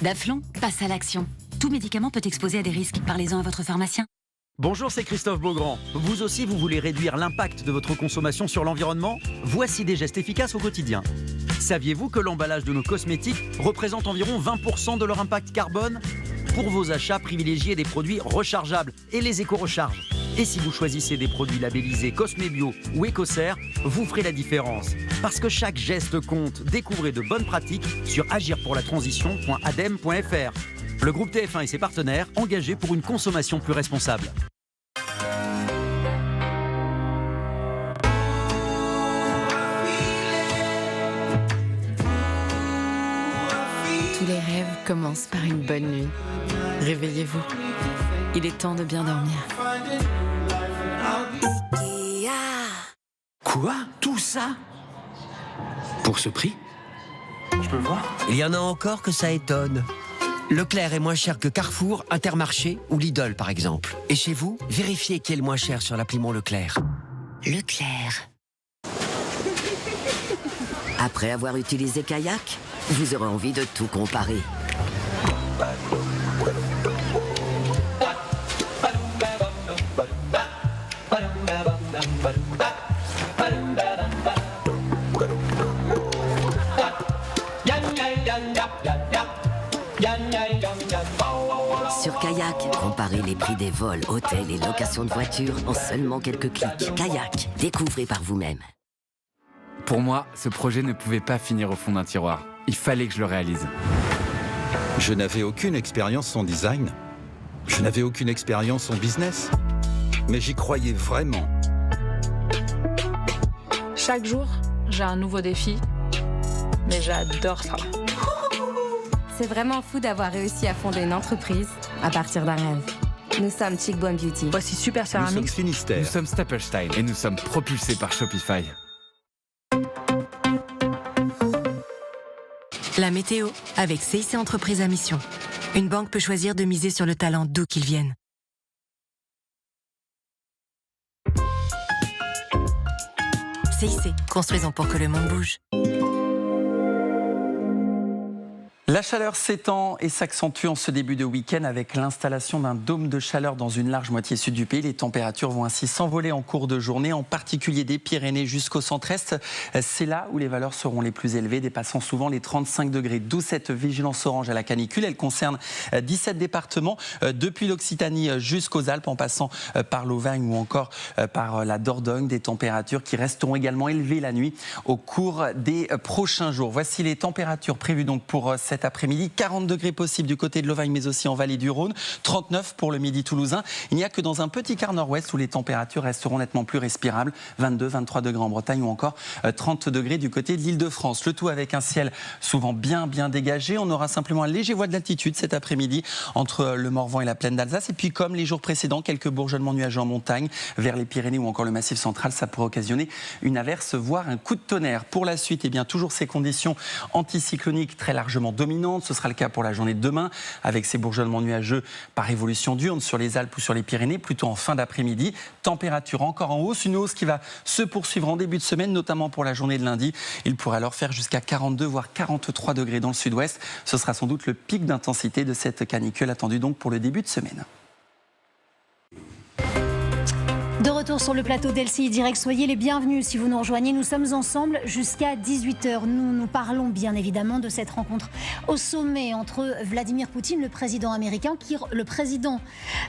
Daflon, passe à l'action. Tout médicament peut exposer à des risques. Parlez-en à votre pharmacien. Bonjour, c'est Christophe Beaugrand. Vous aussi, vous voulez réduire l'impact de votre consommation sur l'environnement? Voici des gestes efficaces au quotidien. Saviez-vous que l'emballage de nos cosmétiques représente environ 20% de leur impact carbone? Pour vos achats, privilégiez des produits rechargeables et les éco-recharges. Et si vous choisissez des produits labellisés Cosmébio ou Écocert, vous ferez la différence. Parce que chaque geste compte. Découvrez de bonnes pratiques sur agirpourlatransition.adem.fr. Le groupe TF1 et ses partenaires engagés pour une consommation plus responsable. Tous les rêves commencent par une bonne nuit. Réveillez-vous. Il est temps de bien dormir. Quoi? Tout ça? Pour ce prix? Je peux voir? Il y en a encore que ça étonne. Leclerc est moins cher que Carrefour, Intermarché ou Lidl par exemple. Et chez vous, vérifiez qui est le moins cher sur l'appli Mon Leclerc. Leclerc. Après avoir utilisé Kayak, vous aurez envie de tout comparer. Sur Kayak, comparez les prix des vols, hôtels et locations de voitures en seulement quelques clics. Kayak, découvrez par vous-même. Pour moi, ce projet ne pouvait pas finir au fond d'un tiroir. Il fallait que je le réalise. Je n'avais aucune expérience en design. Je n'avais aucune expérience en business. Mais j'y croyais vraiment. Chaque jour, j'ai un nouveau défi. Mais j'adore ça. C'est vraiment fou d'avoir réussi à fonder une entreprise à partir d'un rêve. Nous sommes Chic-Boom Beauty. Voici Super Nous Ceramics. sommes Finistère. Nous sommes Stapelstein et nous sommes propulsés par Shopify. La météo, avec CIC Entreprises à mission. Une banque peut choisir de miser sur le talent d'où qu'il vienne. CIC, construisons pour que le monde bouge. La chaleur s'étend et s'accentue en ce début de week-end avec l'installation d'un dôme de chaleur dans une large moitié sud du pays. Les températures vont ainsi s'envoler en cours de journée, en particulier des Pyrénées jusqu'au centre-est. C'est là où les valeurs seront les plus élevées, dépassant souvent les 35 degrés. D'où cette vigilance orange à la canicule. Elle concerne 17 départements, depuis l'Occitanie jusqu'aux Alpes, en passant par l'Auvergne ou encore par la Dordogne. Des températures qui resteront également élevées la nuit au cours des prochains jours. Voici les températures prévues donc pour cette après-midi. 40 degrés possibles du côté de l'Auvergne, mais aussi en vallée du Rhône. 39 pour le midi toulousain. Il n'y a que dans un petit quart nord-ouest où les températures resteront nettement plus respirables. 22, 23 degrés en Bretagne ou encore 30 degrés du côté de l'Île-de-France. Le tout avec un ciel souvent bien dégagé. On aura simplement un léger voile d'altitude cet après-midi entre le Morvan et la plaine d'Alsace. Et puis, comme les jours précédents, quelques bourgeonnements nuageux en montagne vers les Pyrénées ou encore le Massif central. Ça pourrait occasionner une averse, voire un coup de tonnerre. Pour la suite, bien, toujours ces conditions anticycloniques très largement dominantes. Ce sera le cas pour la journée de demain, avec ces bourgeonnements nuageux par évolution diurne sur les Alpes ou sur les Pyrénées, plutôt en fin d'après-midi. Température encore en hausse, une hausse qui va se poursuivre en début de semaine, notamment pour la journée de lundi. Il pourrait alors faire jusqu'à 42 voire 43 degrés dans le sud-ouest. Ce sera sans doute le pic d'intensité de cette canicule attendue donc pour le début de semaine. De retour sur le plateau d'LCI Direct, soyez les bienvenus si vous nous rejoignez. Nous sommes ensemble jusqu'à 18h. Nous parlons bien évidemment de cette rencontre au sommet entre Vladimir Poutine, le président américain, le président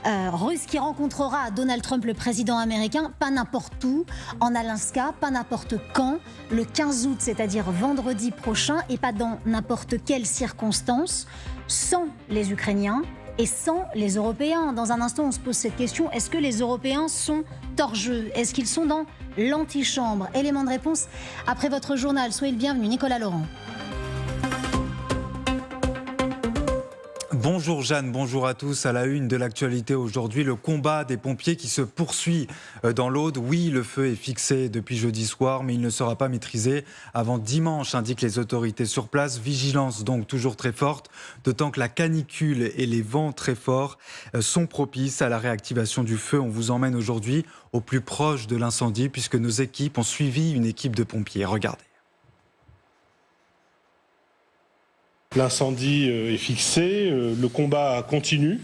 russe qui rencontrera Donald Trump, le président américain, pas n'importe où, en Alaska, pas n'importe quand, le 15 août, c'est-à-dire vendredi prochain, et pas dans n'importe quelle circonstance, sans les Ukrainiens et sans les Européens. Dans un instant, on se pose cette question, est-ce que les Européens sont hors jeu? Est-ce qu'ils sont dans l'antichambre? Élément de réponse après votre journal. Soyez le bienvenu, Nicolas Laurent. Bonjour Jeanne, bonjour à tous. À la une de l'actualité aujourd'hui, le combat des pompiers qui se poursuit dans l'Aude. Oui, le feu est fixé depuis jeudi soir, mais il ne sera pas maîtrisé avant dimanche, indiquent les autorités sur place. Vigilance donc toujours très forte, d'autant que la canicule et les vents très forts sont propices à la réactivation du feu. On vous emmène aujourd'hui au plus proche de l'incendie puisque nos équipes ont suivi une équipe de pompiers. Regardez. L'incendie est fixé, le combat continue.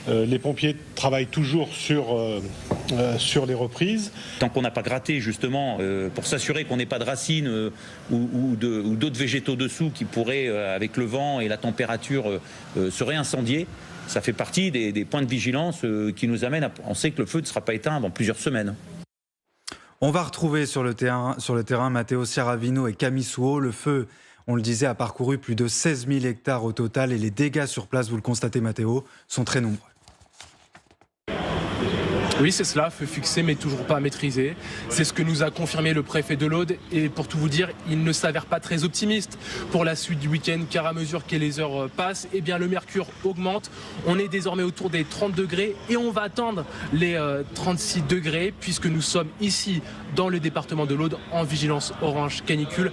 Les pompiers travaillent toujours sur sur les reprises. Tant qu'on n'a pas gratté justement pour s'assurer qu'on n'ait pas de racines ou d'autres végétaux dessous qui pourraient, avec le vent et la température, se réincendier, ça fait partie des points de vigilance qui nous amènent à penser que le feu ne sera pas éteint avant plusieurs semaines. On va retrouver sur le terrain Matteo Ciaravino et Camille Souhaut. Le feu, on le disait, a parcouru plus de 16 000 hectares au total et les dégâts sur place, vous le constatez Matteo, sont très nombreux. Oui, c'est cela, feu fixé mais toujours pas maîtrisé. C'est ce que nous a confirmé le préfet de l'Aude et pour tout vous dire, il ne s'avère pas très optimiste pour la suite du week-end car à mesure que les heures passent, eh bien, le mercure augmente. On est désormais autour des 30 degrés et on va atteindre les 36 degrés puisque nous sommes ici dans le département de l'Aude en vigilance orange canicule.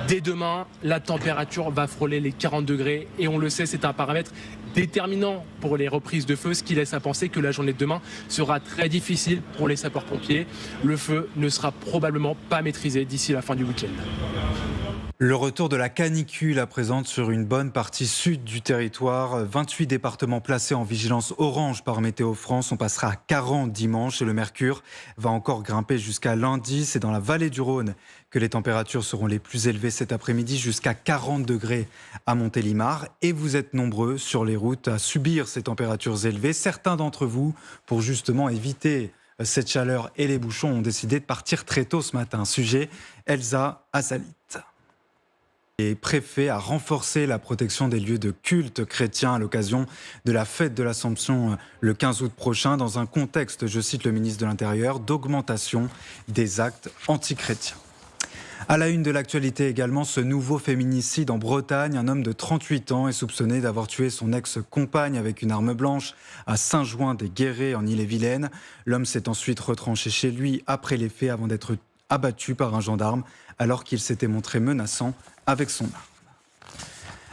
Dès demain, la température va frôler les 40 degrés et on le sait, c'est un paramètre déterminant pour les reprises de feu, ce qui laisse à penser que la journée de demain sera très difficile pour les sapeurs-pompiers. Le feu ne sera probablement pas maîtrisé d'ici la fin du week-end. Le retour de la canicule à présent sur une bonne partie sud du territoire. 28 départements placés en vigilance orange par Météo France. On passera à 40 dimanche et le mercure va encore grimper jusqu'à lundi. C'est dans la vallée du Rhône que les températures seront les plus élevées cet après-midi, jusqu'à 40 degrés à Montélimar. Et vous êtes nombreux sur les routes à subir ces températures élevées. Certains d'entre vous, pour justement éviter cette chaleur et les bouchons, ont décidé de partir très tôt ce matin. Sujet, Elsa Assalit. Le préfet a renforcé la protection des lieux de culte chrétiens à l'occasion de la fête de l'Assomption le 15 août prochain, dans un contexte, je cite le ministre de l'Intérieur, d'augmentation des actes antichrétiens. À la une de l'actualité également, ce nouveau féminicide en Bretagne. Un homme de 38 ans est soupçonné d'avoir tué son ex-compagne avec une arme blanche à Saint-Jouin-des-Guérets en Ille-et-Vilaine. L'homme s'est ensuite retranché chez lui après les faits avant d'être abattu par un gendarme alors qu'il s'était montré menaçant avec son arme.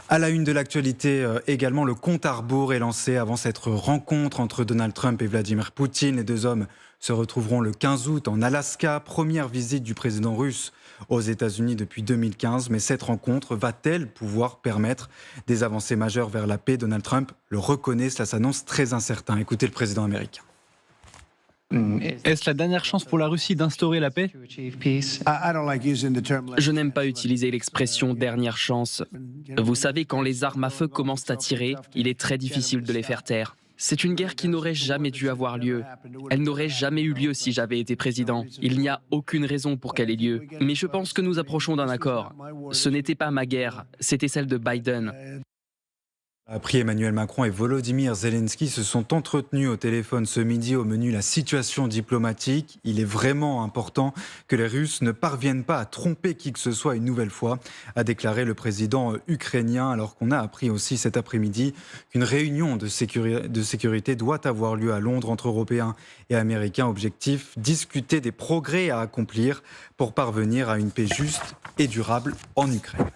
À la une de l'actualité également, le compte à rebours est lancé avant cette rencontre entre Donald Trump et Vladimir Poutine. Les deux hommes se retrouveront le 15 août en Alaska, première visite du président russe aux États-Unis depuis 2015. Mais cette rencontre va-t-elle pouvoir permettre des avancées majeures vers la paix? Donald Trump le reconnaît, cela s'annonce très incertain. Écoutez le président américain. Est-ce la dernière chance pour la Russie d'instaurer la paix? Je n'aime pas utiliser l'expression « dernière chance ». Vous savez, quand les armes à feu commencent à tirer, il est très difficile de les faire taire. C'est une guerre qui n'aurait jamais dû avoir lieu. Elle n'aurait jamais eu lieu si j'avais été président. Il n'y a aucune raison pour qu'elle ait lieu. Mais je pense que nous approchons d'un accord. Ce n'était pas ma guerre, c'était celle de Biden. Après, Emmanuel Macron et Volodymyr Zelensky se sont entretenus au téléphone ce midi. Au menu, la situation diplomatique. Il est vraiment important que les Russes ne parviennent pas à tromper qui que ce soit une nouvelle fois, a déclaré le président ukrainien, alors qu'on a appris aussi cet après-midi qu'une réunion de sécurité doit avoir lieu à Londres entre Européens et Américains. Objectif, discuter des progrès à accomplir pour parvenir à une paix juste et durable en Ukraine.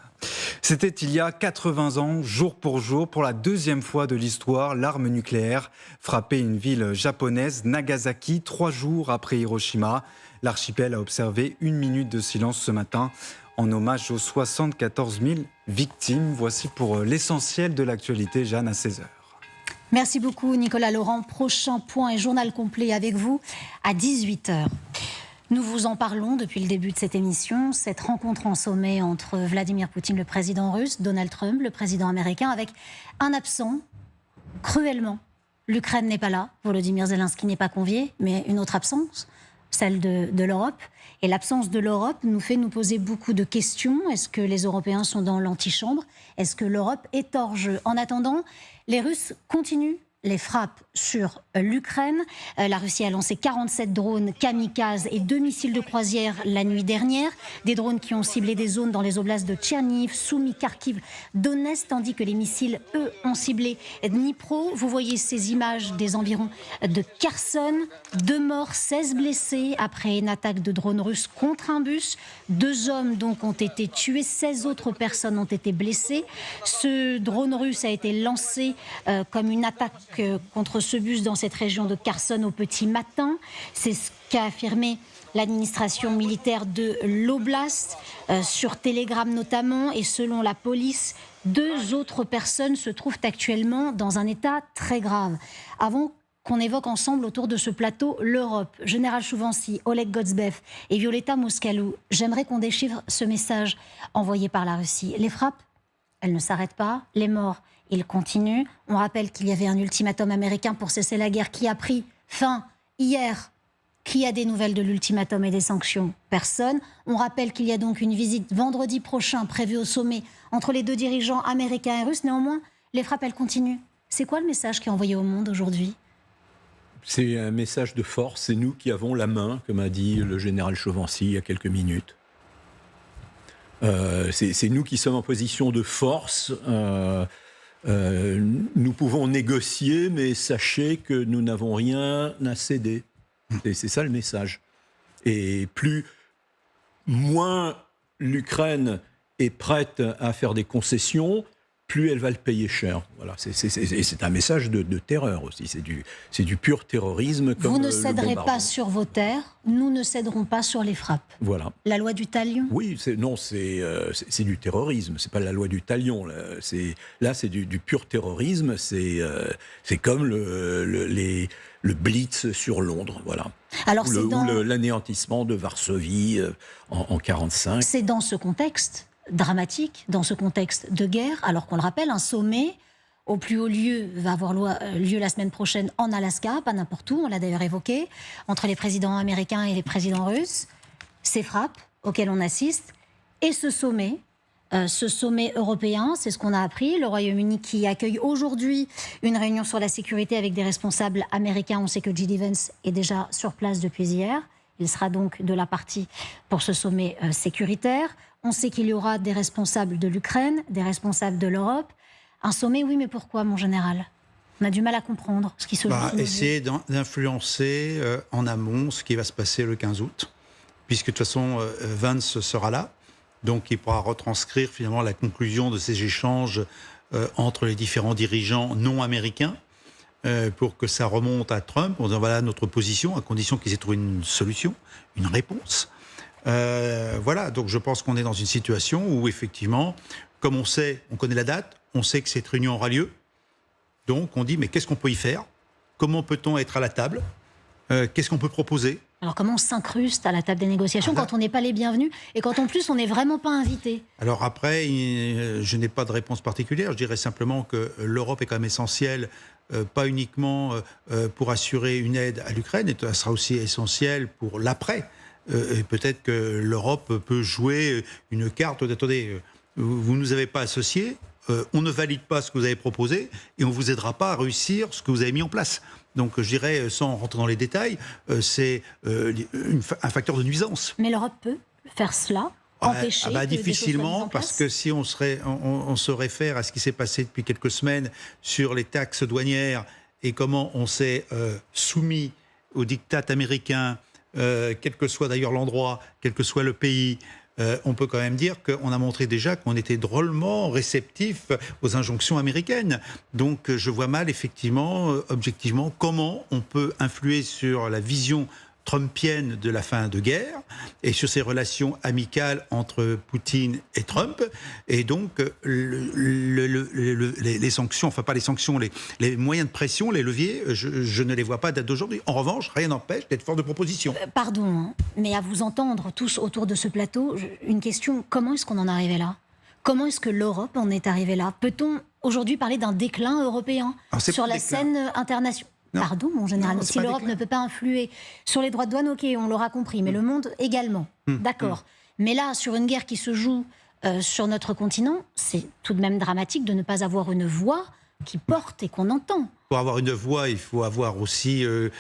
C'était il y a 80 ans, jour pour jour, pour la deuxième fois de l'histoire, l'arme nucléaire frappait une ville japonaise, Nagasaki, 3 jours après Hiroshima. L'archipel a observé 1 minute de silence ce matin en hommage aux 74 000 victimes. Voici pour l'essentiel de l'actualité, Jeanne, à 16h. Merci beaucoup Nicolas Laurent. Prochain point et journal complet avec vous à 18h. Nous vous en parlons depuis le début de cette émission, cette rencontre en sommet entre Vladimir Poutine, le président russe, Donald Trump, le président américain, avec un absent, cruellement. L'Ukraine n'est pas là, Volodymyr Zelensky n'est pas convié, mais une autre absence, celle de l'Europe. Et l'absence de l'Europe nous fait nous poser beaucoup de questions. Est-ce que les Européens sont dans l'antichambre? Est-ce que l'Europe est hors jeu? En attendant, les Russes continuent les frappes sur l'Ukraine. La Russie a lancé 47 drones kamikazes et 2 missiles de croisière la nuit dernière. Des drones qui ont ciblé des zones dans les oblasts de Tcherniv, Soumy, Kharkiv, Donetsk, tandis que les missiles, eux, ont ciblé Dnipro. Vous voyez ces images des environs de Kherson. 2 morts, 16 blessés après une attaque de drones russes contre un bus. 2 hommes donc ont été tués, 16 autres personnes ont été blessées. Ce drone russe a été lancé comme une attaque contre ce bus dans cette région de Kherson au petit matin. C'est ce qu'a affirmé l'administration militaire de l'Oblast, sur Telegram notamment. Et selon la police, 2 autres personnes se trouvent actuellement dans un état très grave. Avant qu'on évoque ensemble autour de ce plateau l'Europe. Général Chouvency, Oleg Gozbev et Violeta Moscalou, j'aimerais qu'on déchiffre ce message envoyé par la Russie. Les frappes, elles ne s'arrêtent pas. Les morts, ils continuent. On rappelle qu'il y avait un ultimatum américain pour cesser la guerre qui a pris fin hier. Qui a des nouvelles de l'ultimatum et des sanctions? Personne. On rappelle qu'il y a donc une visite vendredi prochain prévue au sommet entre les deux dirigeants américains et russes. Néanmoins, les frappes, elles continuent. C'est quoi le message qui est envoyé au monde aujourd'hui? C'est un message de force. C'est nous qui avons la main, comme a dit le général Chauvency il y a quelques minutes. C'est nous qui sommes en position de force. Nous pouvons négocier, mais sachez que nous n'avons rien à céder. C'est ça le message. Et moins l'Ukraine est prête à faire des concessions, plus elle va le payer cher. Voilà. C'est un message de terreur aussi. C'est du pur terrorisme. Comme vous ne céderez pas sur vos terres, nous ne céderons pas sur les frappes. Voilà. La loi du talion? Oui, c'est du terrorisme. C'est pas la loi du talion. Là, c'est du pur terrorisme. C'est comme le blitz sur Londres, voilà. Alors, ou l'anéantissement de Varsovie en 1945. C'est dans ce contexte dramatique, dans ce contexte de guerre, alors qu'on le rappelle, un sommet au plus haut lieu va avoir lieu la semaine prochaine en Alaska, pas n'importe où, on l'a d'ailleurs évoqué, entre les présidents américains et les présidents russes. Ces frappes auxquelles on assiste, et ce sommet européen, c'est ce qu'on a appris. Le Royaume-Uni qui accueille aujourd'hui une réunion sur la sécurité avec des responsables américains. On sait que J.D. Vance est déjà sur place depuis hier. Il sera donc de la partie pour ce sommet sécuritaire. On sait qu'il y aura des responsables de l'Ukraine, des responsables de l'Europe. Un sommet, oui, mais pourquoi, mon général? On a du mal à comprendre ce qui se joue. Essayer d'influencer en amont ce qui va se passer le 15 août, puisque de toute façon, Vance sera là. Donc il pourra retranscrire finalement la conclusion de ces échanges entre les différents dirigeants non américains pour que ça remonte à Trump en disant voilà notre position, à condition qu'ils aient trouvé une solution, une réponse. Voilà, donc je pense qu'on est dans une situation où effectivement, comme on sait, on connaît la date, on sait que cette réunion aura lieu. Donc on dit mais qu'est-ce qu'on peut y faire? Comment peut-on être à la table? Qu'est-ce qu'on peut proposer? Alors comment on s'incruste à la table des négociations quand on n'est pas les bienvenus et quand en plus on n'est vraiment pas invité? Alors après, je n'ai pas de réponse particulière. Je dirais simplement que l'Europe est quand même essentielle, pas uniquement pour assurer une aide à l'Ukraine, et ça sera aussi essentiel pour l'après. Et peut-être que l'Europe peut jouer une carte d'attendez, vous ne nous avez pas associés, on ne valide pas ce que vous avez proposé et on ne vous aidera pas à réussir ce que vous avez mis en place. Donc je dirais, sans rentrer dans les détails, c'est un facteur de nuisance. Mais l'Europe peut faire cela, empêcher difficilement, parce que si on se réfère à ce qui s'est passé depuis quelques semaines sur les taxes douanières et comment on s'est soumis au diktat américain, quel que soit d'ailleurs l'endroit, quel que soit le pays, on peut quand même dire qu'on a montré déjà qu'on était drôlement réceptif aux injonctions américaines. Donc je vois mal, effectivement, objectivement, comment on peut influer sur la vision trumpienne de la fin de guerre et sur ces relations amicales entre Poutine et Trump. Et donc, les sanctions, enfin pas les sanctions, les moyens de pression, les leviers, je ne les vois pas date d'aujourd'hui. En revanche, rien n'empêche d'être fort de proposition. Pardon, hein, mais à vous entendre tous autour de ce plateau, une question, comment est-ce qu'on en est arrivé là? Comment est-ce que l'Europe en est arrivée là? Peut-on aujourd'hui parler d'un déclin européen sur la scène internationale? Non. Pardon, mon général, si l'Europe ne peut pas influer sur les droits de douane, ok, on l'aura compris, mais le monde également, d'accord. Mais là, sur une guerre qui se joue sur notre continent, c'est tout de même dramatique de ne pas avoir une voix qui porte et qu'on entend. Pour avoir une voix, il faut avoir aussi de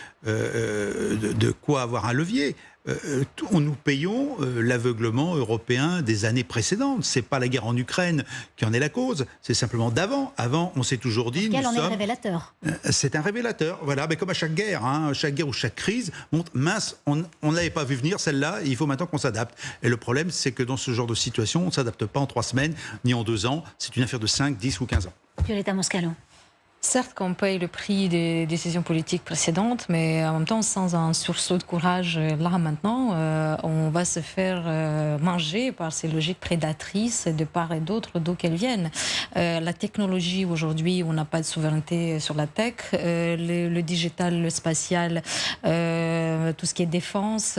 quoi avoir un levier. Nous payons l'aveuglement européen des années précédentes. C'est pas la guerre en Ukraine qui en est la cause, c'est simplement d'avant. Avant, on s'est toujours dit... Quel en est le révélateur. C'est un révélateur, voilà, mais comme à chaque guerre, hein, chaque guerre ou chaque crise, montre, mince, on ne l'avait pas vu venir, celle-là, il faut maintenant qu'on s'adapte. Et le problème, c'est que dans ce genre de situation, on ne s'adapte pas en 3 semaines, ni en 2 ans, c'est une affaire de 5, 10 ou 15 ans. Violeta Moscalou. Certes qu'on paye le prix des décisions politiques précédentes, mais en même temps, sans un sursaut de courage là maintenant, on va se faire manger par ces logiques prédatrices de part et d'autre d'où qu'elles viennent. La technologie aujourd'hui, on n'a pas de souveraineté sur la tech, le digital, le spatial, tout ce qui est défense,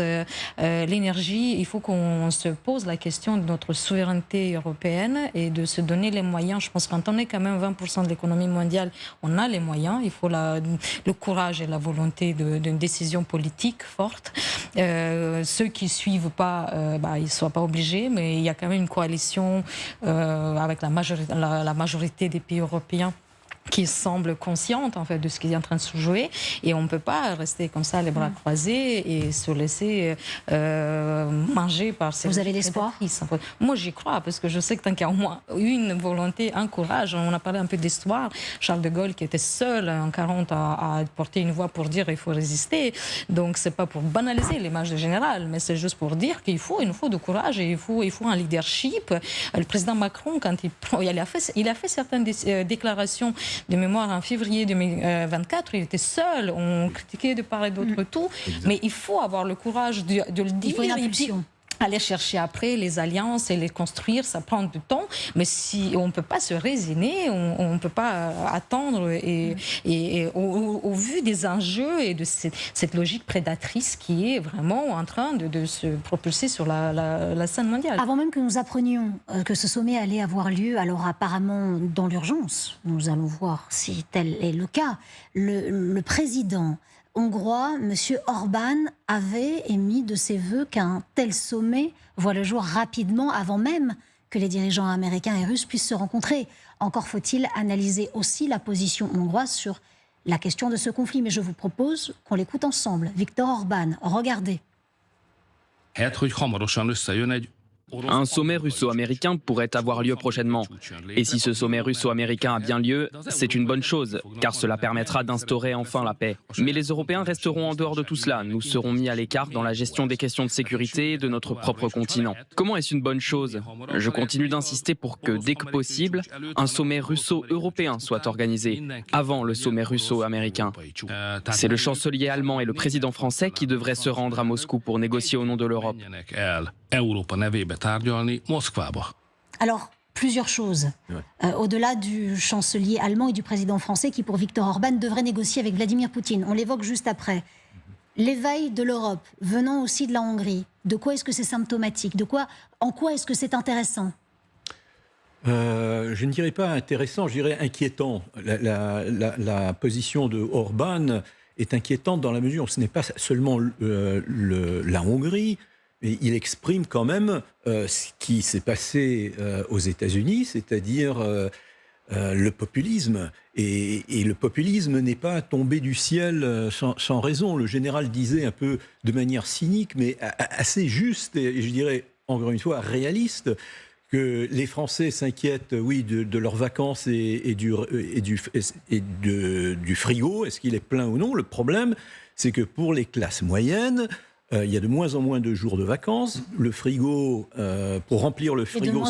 l'énergie, il faut qu'on se pose la question de notre souveraineté européenne et de se donner les moyens. Je pense que quand on est quand même 20% de l'économie mondiale, on a les moyens, il faut le courage et la volonté d'une décision politique forte. Ceux qui ne suivent pas, ils ne soient pas obligés, mais il y a quand même une coalition avec la majorité des pays européens qui semble consciente en fait de ce qui est en train de se jouer, et on ne peut pas rester comme ça les bras croisés et se laisser manger par ces... Vous avez l'espoir? Moi j'y crois, parce que je sais que tant qu'il y a au moins une volonté, un courage. On a parlé un peu d'histoire, Charles de Gaulle qui était seul en 40 à porter une voix pour dire il faut résister, donc c'est pas pour banaliser l'image du général, mais c'est juste pour dire qu'il nous faut du courage et il faut un leadership. Le président Macron, quand il a fait certaines déclarations de mémoire en février 2024, il était seul, on critiquait de part et d'autre tout, mais il faut avoir le courage de le dire. Il faut une impulsion. Aller chercher après les alliances et les construire, ça prend du temps, mais si on ne peut pas se résigner, on ne peut pas attendre, et au vu des enjeux et de cette logique prédatrice qui est vraiment en train de se propulser sur la scène mondiale. Avant même que nous apprenions que ce sommet allait avoir lieu, alors apparemment dans l'urgence, nous allons voir si tel est le cas, le président hongrois, M. Orban, avait émis de ses voeux qu'un tel sommet voit le jour rapidement, avant même que les dirigeants américains et russes puissent se rencontrer. Encore faut-il analyser aussi la position hongroise sur la question de ce conflit. Mais je vous propose qu'on l'écoute ensemble. Viktor Orban, regardez. Un sommet russo-américain pourrait avoir lieu prochainement. Et si ce sommet russo-américain a bien lieu, c'est une bonne chose, car cela permettra d'instaurer enfin la paix. Mais les Européens resteront en dehors de tout cela. Nous serons mis à l'écart dans la gestion des questions de sécurité de notre propre continent. Comment est-ce une bonne chose? Je continue d'insister pour que, dès que possible, un sommet russo-européen soit organisé, avant le sommet russo-américain. C'est le chancelier allemand et le président français qui devraient se rendre à Moscou pour négocier au nom de l'Europe. Alors, plusieurs choses. Au-delà du chancelier allemand et du président français qui, pour Viktor Orban, devrait négocier avec Vladimir Poutine. On l'évoque juste après. L'éveil de l'Europe, venant aussi de la Hongrie, de quoi est-ce que c'est symptomatique? En quoi est-ce que c'est intéressant? Je ne dirais pas intéressant, je dirais inquiétant. La position de Orban est inquiétante dans la mesure où ce n'est pas seulement la Hongrie, mais il exprime quand même ce qui s'est passé aux États-Unis, c'est-à-dire le populisme. Et le populisme n'est pas tombé du ciel sans raison. Le général disait un peu de manière cynique, mais assez juste, et je dirais encore une fois réaliste, que les Français s'inquiètent, oui, de leurs vacances et du frigo. Est-ce qu'il est plein ou non? Le problème, c'est que pour les classes moyennes, il y a de moins en moins de jours de vacances. Le frigo, pour remplir le frigo,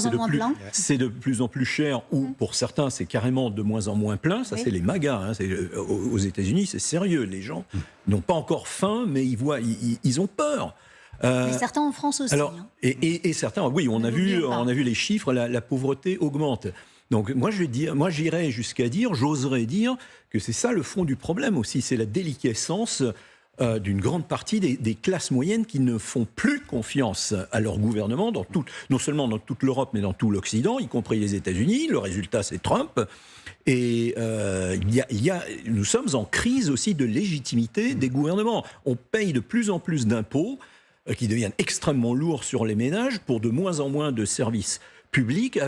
c'est de plus en plus cher, ou pour certains, c'est carrément de moins en moins plein. Ça, c'est les magas. Hein. Aux États-Unis, c'est sérieux. Les gens n'ont pas encore faim, mais ils ont peur. Mais certains en France aussi. Alors, et certains, oui, on a vu les chiffres, la pauvreté augmente. Donc moi, j'irais jusqu'à dire, j'oserais dire que c'est ça le fond du problème aussi, c'est la déliquescence d'une grande partie des classes moyennes qui ne font plus confiance à leur gouvernement, non seulement dans toute l'Europe, mais dans tout l'Occident, y compris les États-Unis. Le résultat, c'est Trump. Et nous sommes en crise aussi de légitimité des gouvernements. On paye de plus en plus d'impôts qui deviennent extrêmement lourds sur les ménages pour de moins en moins de services publics,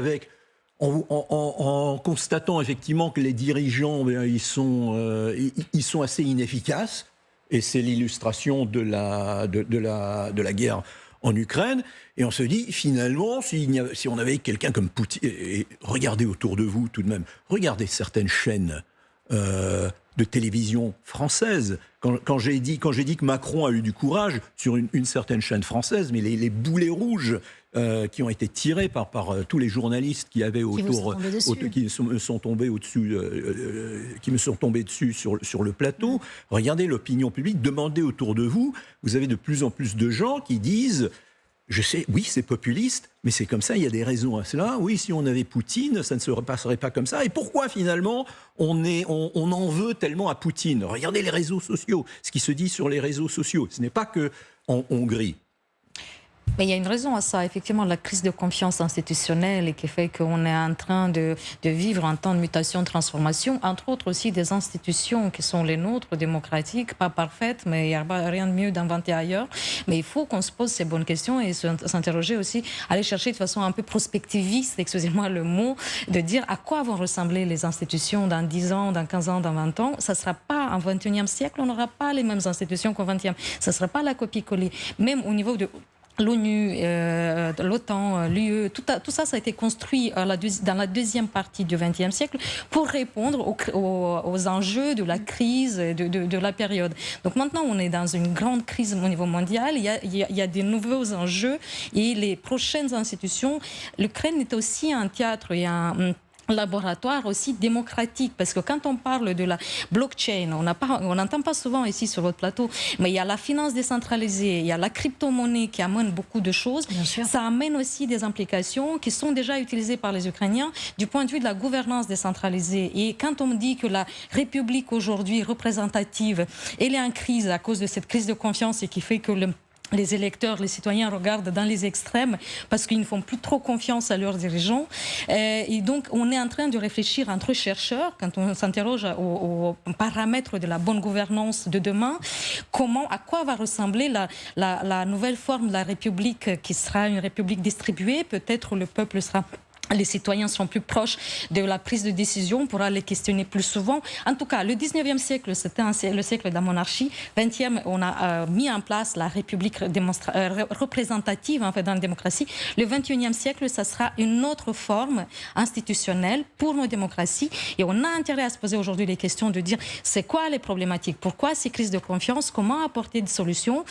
en constatant effectivement que les dirigeants, ils sont assez inefficaces. Et c'est l'illustration de la guerre en Ukraine. Et on se dit, finalement, si on avait quelqu'un comme Poutine... Et regardez autour de vous, tout de même. Regardez certaines chaînes de télévision françaises. Quand j'ai dit que Macron a eu du courage sur une certaine chaîne française, mais les boulets rouges qui ont été tirés par tous les journalistes qui avaient autour, qui sont tombés au-dessus, qui me sont tombés dessus sur le plateau. Regardez l'opinion publique, demandez autour de vous. Vous avez de plus en plus de gens qui disent... Je sais, oui, c'est populiste, mais c'est comme ça, il y a des raisons à cela. Oui, si on avait Poutine, ça ne se passerait pas comme ça. Et pourquoi, finalement, on en veut tellement à Poutine? Regardez les réseaux sociaux, ce qui se dit sur les réseaux sociaux. Ce n'est pas qu'en Hongrie. Mais il y a une raison à ça, effectivement, la crise de confiance institutionnelle et qui fait qu'on est en train de vivre un temps de mutation, de transformation, entre autres aussi des institutions qui sont les nôtres, démocratiques, pas parfaites, mais il n'y a rien de mieux d'inventer ailleurs. Mais il faut qu'on se pose ces bonnes questions et s'interroger aussi, aller chercher de façon un peu prospectiviste, excusez-moi le mot, de dire à quoi vont ressembler les institutions dans 10 ans, dans 15 ans, dans 20 ans. Ça ne sera pas un 21e siècle, on n'aura pas les mêmes institutions qu'au 20e. Ça ne sera pas la copie-coller. Même au niveau de... l'ONU, l'OTAN, l'UE, tout ça, ça a été construit dans la deuxième partie du XXe siècle pour répondre aux enjeux de la crise de la période. Donc maintenant, on est dans une grande crise au niveau mondial. Il y a des nouveaux enjeux et les prochaines institutions. L'Ukraine est aussi un théâtre et un laboratoire aussi démocratique, parce que quand on parle de la blockchain, on n'entend pas souvent ici sur votre plateau, mais il y a la finance décentralisée, il y a la crypto-monnaie qui amène beaucoup de choses. Ça amène aussi des implications qui sont déjà utilisées par les Ukrainiens du point de vue de la gouvernance décentralisée. Et quand on dit que la République aujourd'hui représentative, elle est en crise à cause de cette crise de confiance et qui fait que les électeurs, les citoyens regardent dans les extrêmes parce qu'ils ne font plus trop confiance à leurs dirigeants. Et donc, on est en train de réfléchir entre chercheurs, quand on s'interroge aux paramètres de la bonne gouvernance de demain, à quoi va ressembler la nouvelle forme de la République qui sera une République distribuée. Peut-être le peuple sera... Les citoyens seront plus proches de la prise de décision, on pourra les questionner plus souvent. En tout cas, le 19e siècle, c'était le siècle de la monarchie. 20e, on a mis en place la République représentative en fait, dans la démocratie. Le 21e siècle, ça sera une autre forme institutionnelle pour nos démocraties. Et on a intérêt à se poser aujourd'hui les questions de dire c'est quoi les problématiques, pourquoi ces crises de confiance, comment apporter des solutions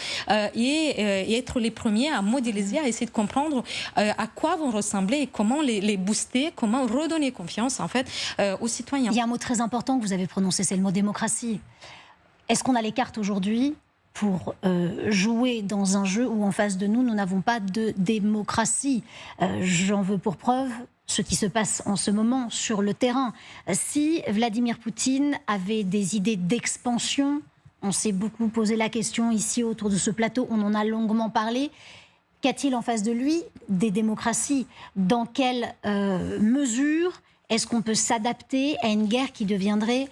et être les premiers à modéliser, à essayer de comprendre à quoi vont ressembler et comment les booster, comment redonner confiance en fait aux citoyens. Il y a un mot très important que vous avez prononcé, c'est le mot démocratie. Est-ce qu'on a les cartes aujourd'hui pour jouer dans un jeu où en face de nous, nous n'avons pas de démocratie? J'en veux pour preuve ce qui se passe en ce moment sur le terrain. Si Vladimir Poutine avait des idées d'expansion, on s'est beaucoup posé la question ici autour de ce plateau, on en a longuement parlé. Qu'a-t-il en face de lui? Des démocraties. Dans quelle mesure est-ce qu'on peut s'adapter à une guerre qui deviendrait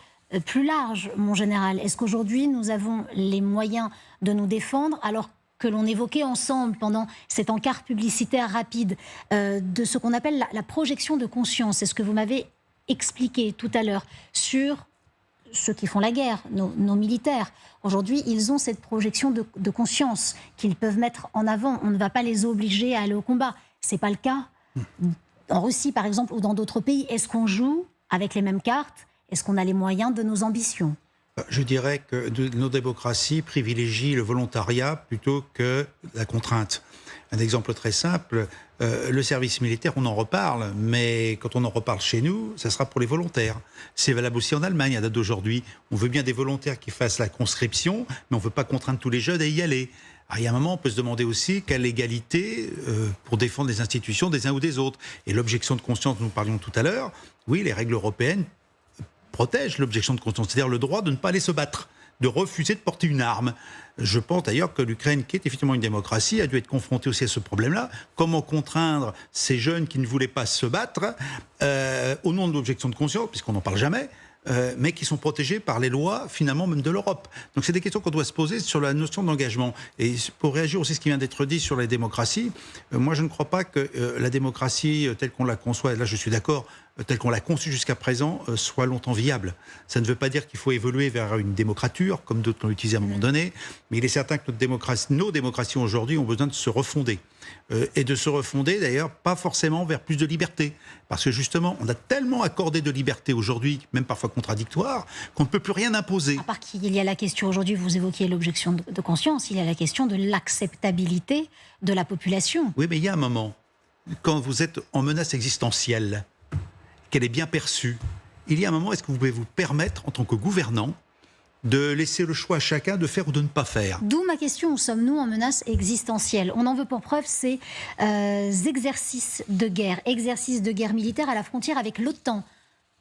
plus large, mon général? Est-ce qu'aujourd'hui, nous avons les moyens de nous défendre alors que l'on évoquait ensemble pendant cet encart publicitaire rapide de ce qu'on appelle la projection de conscience? C'est ce que vous m'avez expliqué tout à l'heure sur ceux qui font la guerre, nos militaires. Aujourd'hui, ils ont cette projection de conscience qu'ils peuvent mettre en avant. On ne va pas les obliger à aller au combat. Ce n'est pas le cas. En Russie, par exemple, ou dans d'autres pays, est-ce qu'on joue avec les mêmes cartes? Est-ce qu'on a les moyens de nos ambitions? Je dirais que nos démocraties privilégient le volontariat plutôt que la contrainte. Un exemple très simple, le service militaire, on en reparle, mais quand on en reparle chez nous, ça sera pour les volontaires. C'est valable aussi en Allemagne à date d'aujourd'hui. On veut bien des volontaires qui fassent la conscription, mais on ne veut pas contraindre tous les jeunes à y aller. Alors, il y a un moment, on peut se demander aussi quelle égalité pour défendre les institutions des uns ou des autres. Et l'objection de conscience dont nous parlions tout à l'heure, oui, les règles européennes protègent l'objection de conscience, c'est-à-dire le droit de ne pas aller se battre, de refuser de porter une arme. Je pense d'ailleurs que l'Ukraine, qui est effectivement une démocratie, a dû être confrontée aussi à ce problème-là. Comment contraindre ces jeunes qui ne voulaient pas se battre au nom de l'objection de conscience, puisqu'on n'en parle jamais, mais qui sont protégés par les lois, finalement, même de l'Europe. Donc c'est des questions qu'on doit se poser sur la notion d'engagement. Et pour réagir aussi à ce qui vient d'être dit sur les démocraties, moi je ne crois pas que la démocratie telle qu'on la conçoit, et là je suis d'accord, telle qu'on l'a conçue jusqu'à présent, soit longtemps viable. Ça ne veut pas dire qu'il faut évoluer vers une démocrature, comme d'autres l'ont utilisé à un moment donné, mais il est certain que nos démocraties aujourd'hui ont besoin de se refonder. Et de se refonder, d'ailleurs, pas forcément vers plus de liberté. Parce que justement, on a tellement accordé de liberté aujourd'hui, même parfois contradictoire, qu'on ne peut plus rien imposer. À part qu'il y a la question aujourd'hui, vous évoquiez l'objection de conscience, il y a la question de l'acceptabilité de la population. Oui, mais il y a un moment, quand vous êtes en menace existentielle, qu'elle est bien perçue, il y a un moment, est-ce que vous pouvez vous permettre, en tant que gouvernant, de laisser le choix à chacun de faire ou de ne pas faire? D'où ma question, où sommes-nous en menace existentielle? On en veut pour preuve ces exercices de guerre militaire à la frontière avec l'OTAN.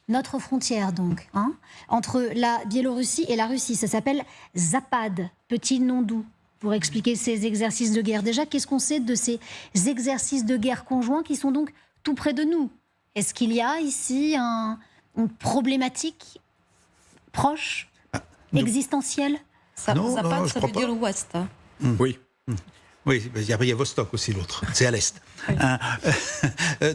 Notre frontière donc, hein, entre la Biélorussie et la Russie. Ça s'appelle Zapad, petit nom doux, pour expliquer ces exercices de guerre. Déjà, qu'est-ce qu'on sait de ces exercices de guerre conjoints qui sont donc tout près de nous? Est-ce qu'il y a ici une problématique proche, existentielle? Zapad, ça veut dire ouest. Hein. Oui. Oui, il y a Vostok aussi, l'autre. C'est à l'est. Hein.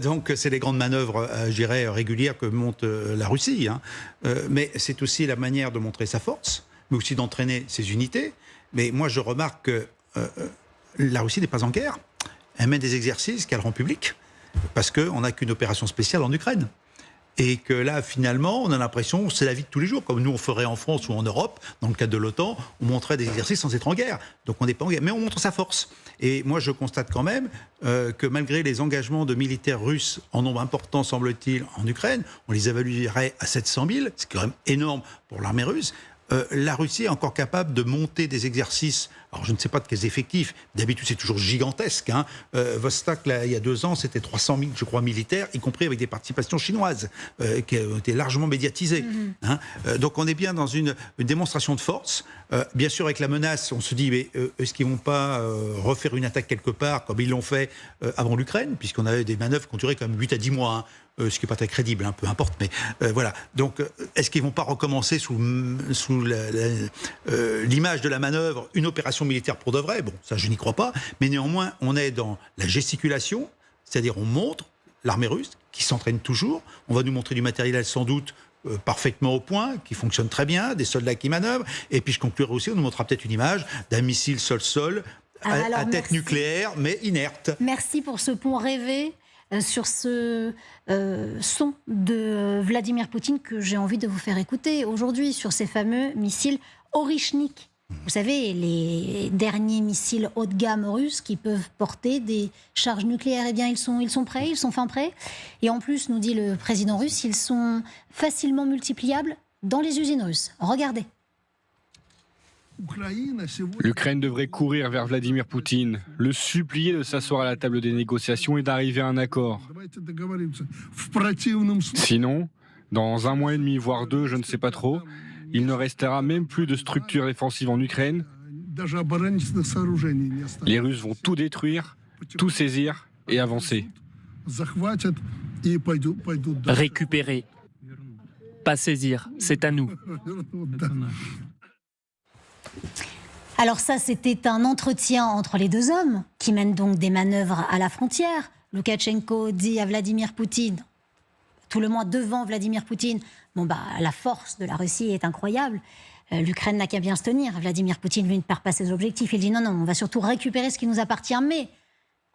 Donc, c'est les grandes manœuvres, je dirais, régulières que monte la Russie. Hein. Mais c'est aussi la manière de montrer sa force, mais aussi d'entraîner ses unités. Mais moi, je remarque que la Russie n'est pas en guerre. Elle mène des exercices qu'elle rend publics, parce qu'on n'a qu'une opération spéciale en Ukraine. Et que là, finalement, on a l'impression que c'est la vie de tous les jours. Comme nous, on ferait en France ou en Europe, dans le cadre de l'OTAN, on montrait des exercices sans être en guerre. Donc on n'est pas en guerre, mais on montre sa force. Et moi, je constate quand même que malgré les engagements de militaires russes en nombre important, semble-t-il, en Ukraine, on les évaluerait à 700 000, c'est quand même énorme pour l'armée russe. La Russie est encore capable de monter des exercices, alors je ne sais pas de quels effectifs, d'habitude c'est toujours gigantesque. Hein. Vostok, là, il y a 2 ans, c'était 300 000, je crois, militaires, y compris avec des participations chinoises, qui ont été largement médiatisées. Hein. Donc on est bien dans une démonstration de force. Bien sûr, avec la menace, on se dit, mais est-ce qu'ils ne vont pas refaire une attaque quelque part, comme ils l'ont fait avant l'Ukraine, puisqu'on avait des manœuvres qui ont duré quand même 8 à 10 mois, hein. Ce qui n'est pas très crédible, hein, peu importe, mais voilà. Donc, est-ce qu'ils ne vont pas recommencer sous l'image de la manœuvre une opération militaire pour de vrai? Bon, ça, je n'y crois pas. Mais néanmoins, on est dans la gesticulation, c'est-à-dire on montre l'armée russe, qui s'entraîne toujours. On va nous montrer du matériel sans doute parfaitement au point, qui fonctionne très bien, des soldats qui manœuvrent. Et puis, je conclurai aussi, on nous montrera peut-être une image d'un missile sol-sol à tête nucléaire, mais inerte. Merci pour ce pont rêvé. Sur ce son de Vladimir Poutine que j'ai envie de vous faire écouter aujourd'hui sur ces fameux missiles Orychnik. Vous savez, les derniers missiles haut de gamme russes qui peuvent porter des charges nucléaires, eh bien ils sont prêts, ils sont fin prêts. Et en plus, nous dit le président russe, ils sont facilement multipliables dans les usines russes. Regardez. L'Ukraine devrait courir vers Vladimir Poutine, le supplier de s'asseoir à la table des négociations et d'arriver à un accord. Sinon, dans 1 mois et demi, voire 2, je ne sais pas trop, il ne restera même plus de structures défensives en Ukraine. Les Russes vont tout détruire, tout saisir et avancer. Récupérer, pas saisir, c'est à nous. Alors ça, c'était un entretien entre les 2 hommes qui mènent donc des manœuvres à la frontière. Loukachenko dit à Vladimir Poutine, tout le moins devant Vladimir Poutine, la force de la Russie est incroyable. L'Ukraine n'a qu'à bien se tenir. Vladimir Poutine, lui, ne perd pas ses objectifs. Il dit non, on va surtout récupérer ce qui nous appartient. Mais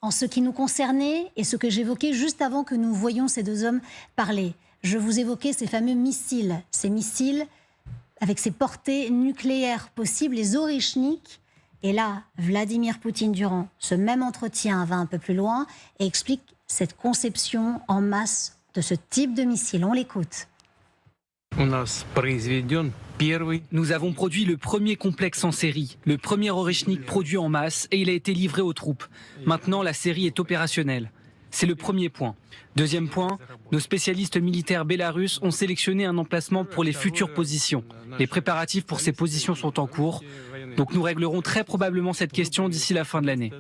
en ce qui nous concernait et ce que j'évoquais juste avant que nous voyions ces 2 hommes parler, je vous évoquais ces fameux missiles. Ces missiles avec ses portées nucléaires possibles, les Orychnik. Et là, Vladimir Poutine, durant ce même entretien, va un peu plus loin et explique cette conception en masse de ce type de missile. On l'écoute. Nous avons produit le premier complexe en série, le premier Orychnik produit en masse, et il a été livré aux troupes. Maintenant, la série est opérationnelle. C'est le premier point. Deuxième point, nos spécialistes militaires bélarusses ont sélectionné un emplacement pour les futures positions. Les préparatifs pour ces positions sont en cours. Donc nous réglerons très probablement cette question d'ici la fin de l'année.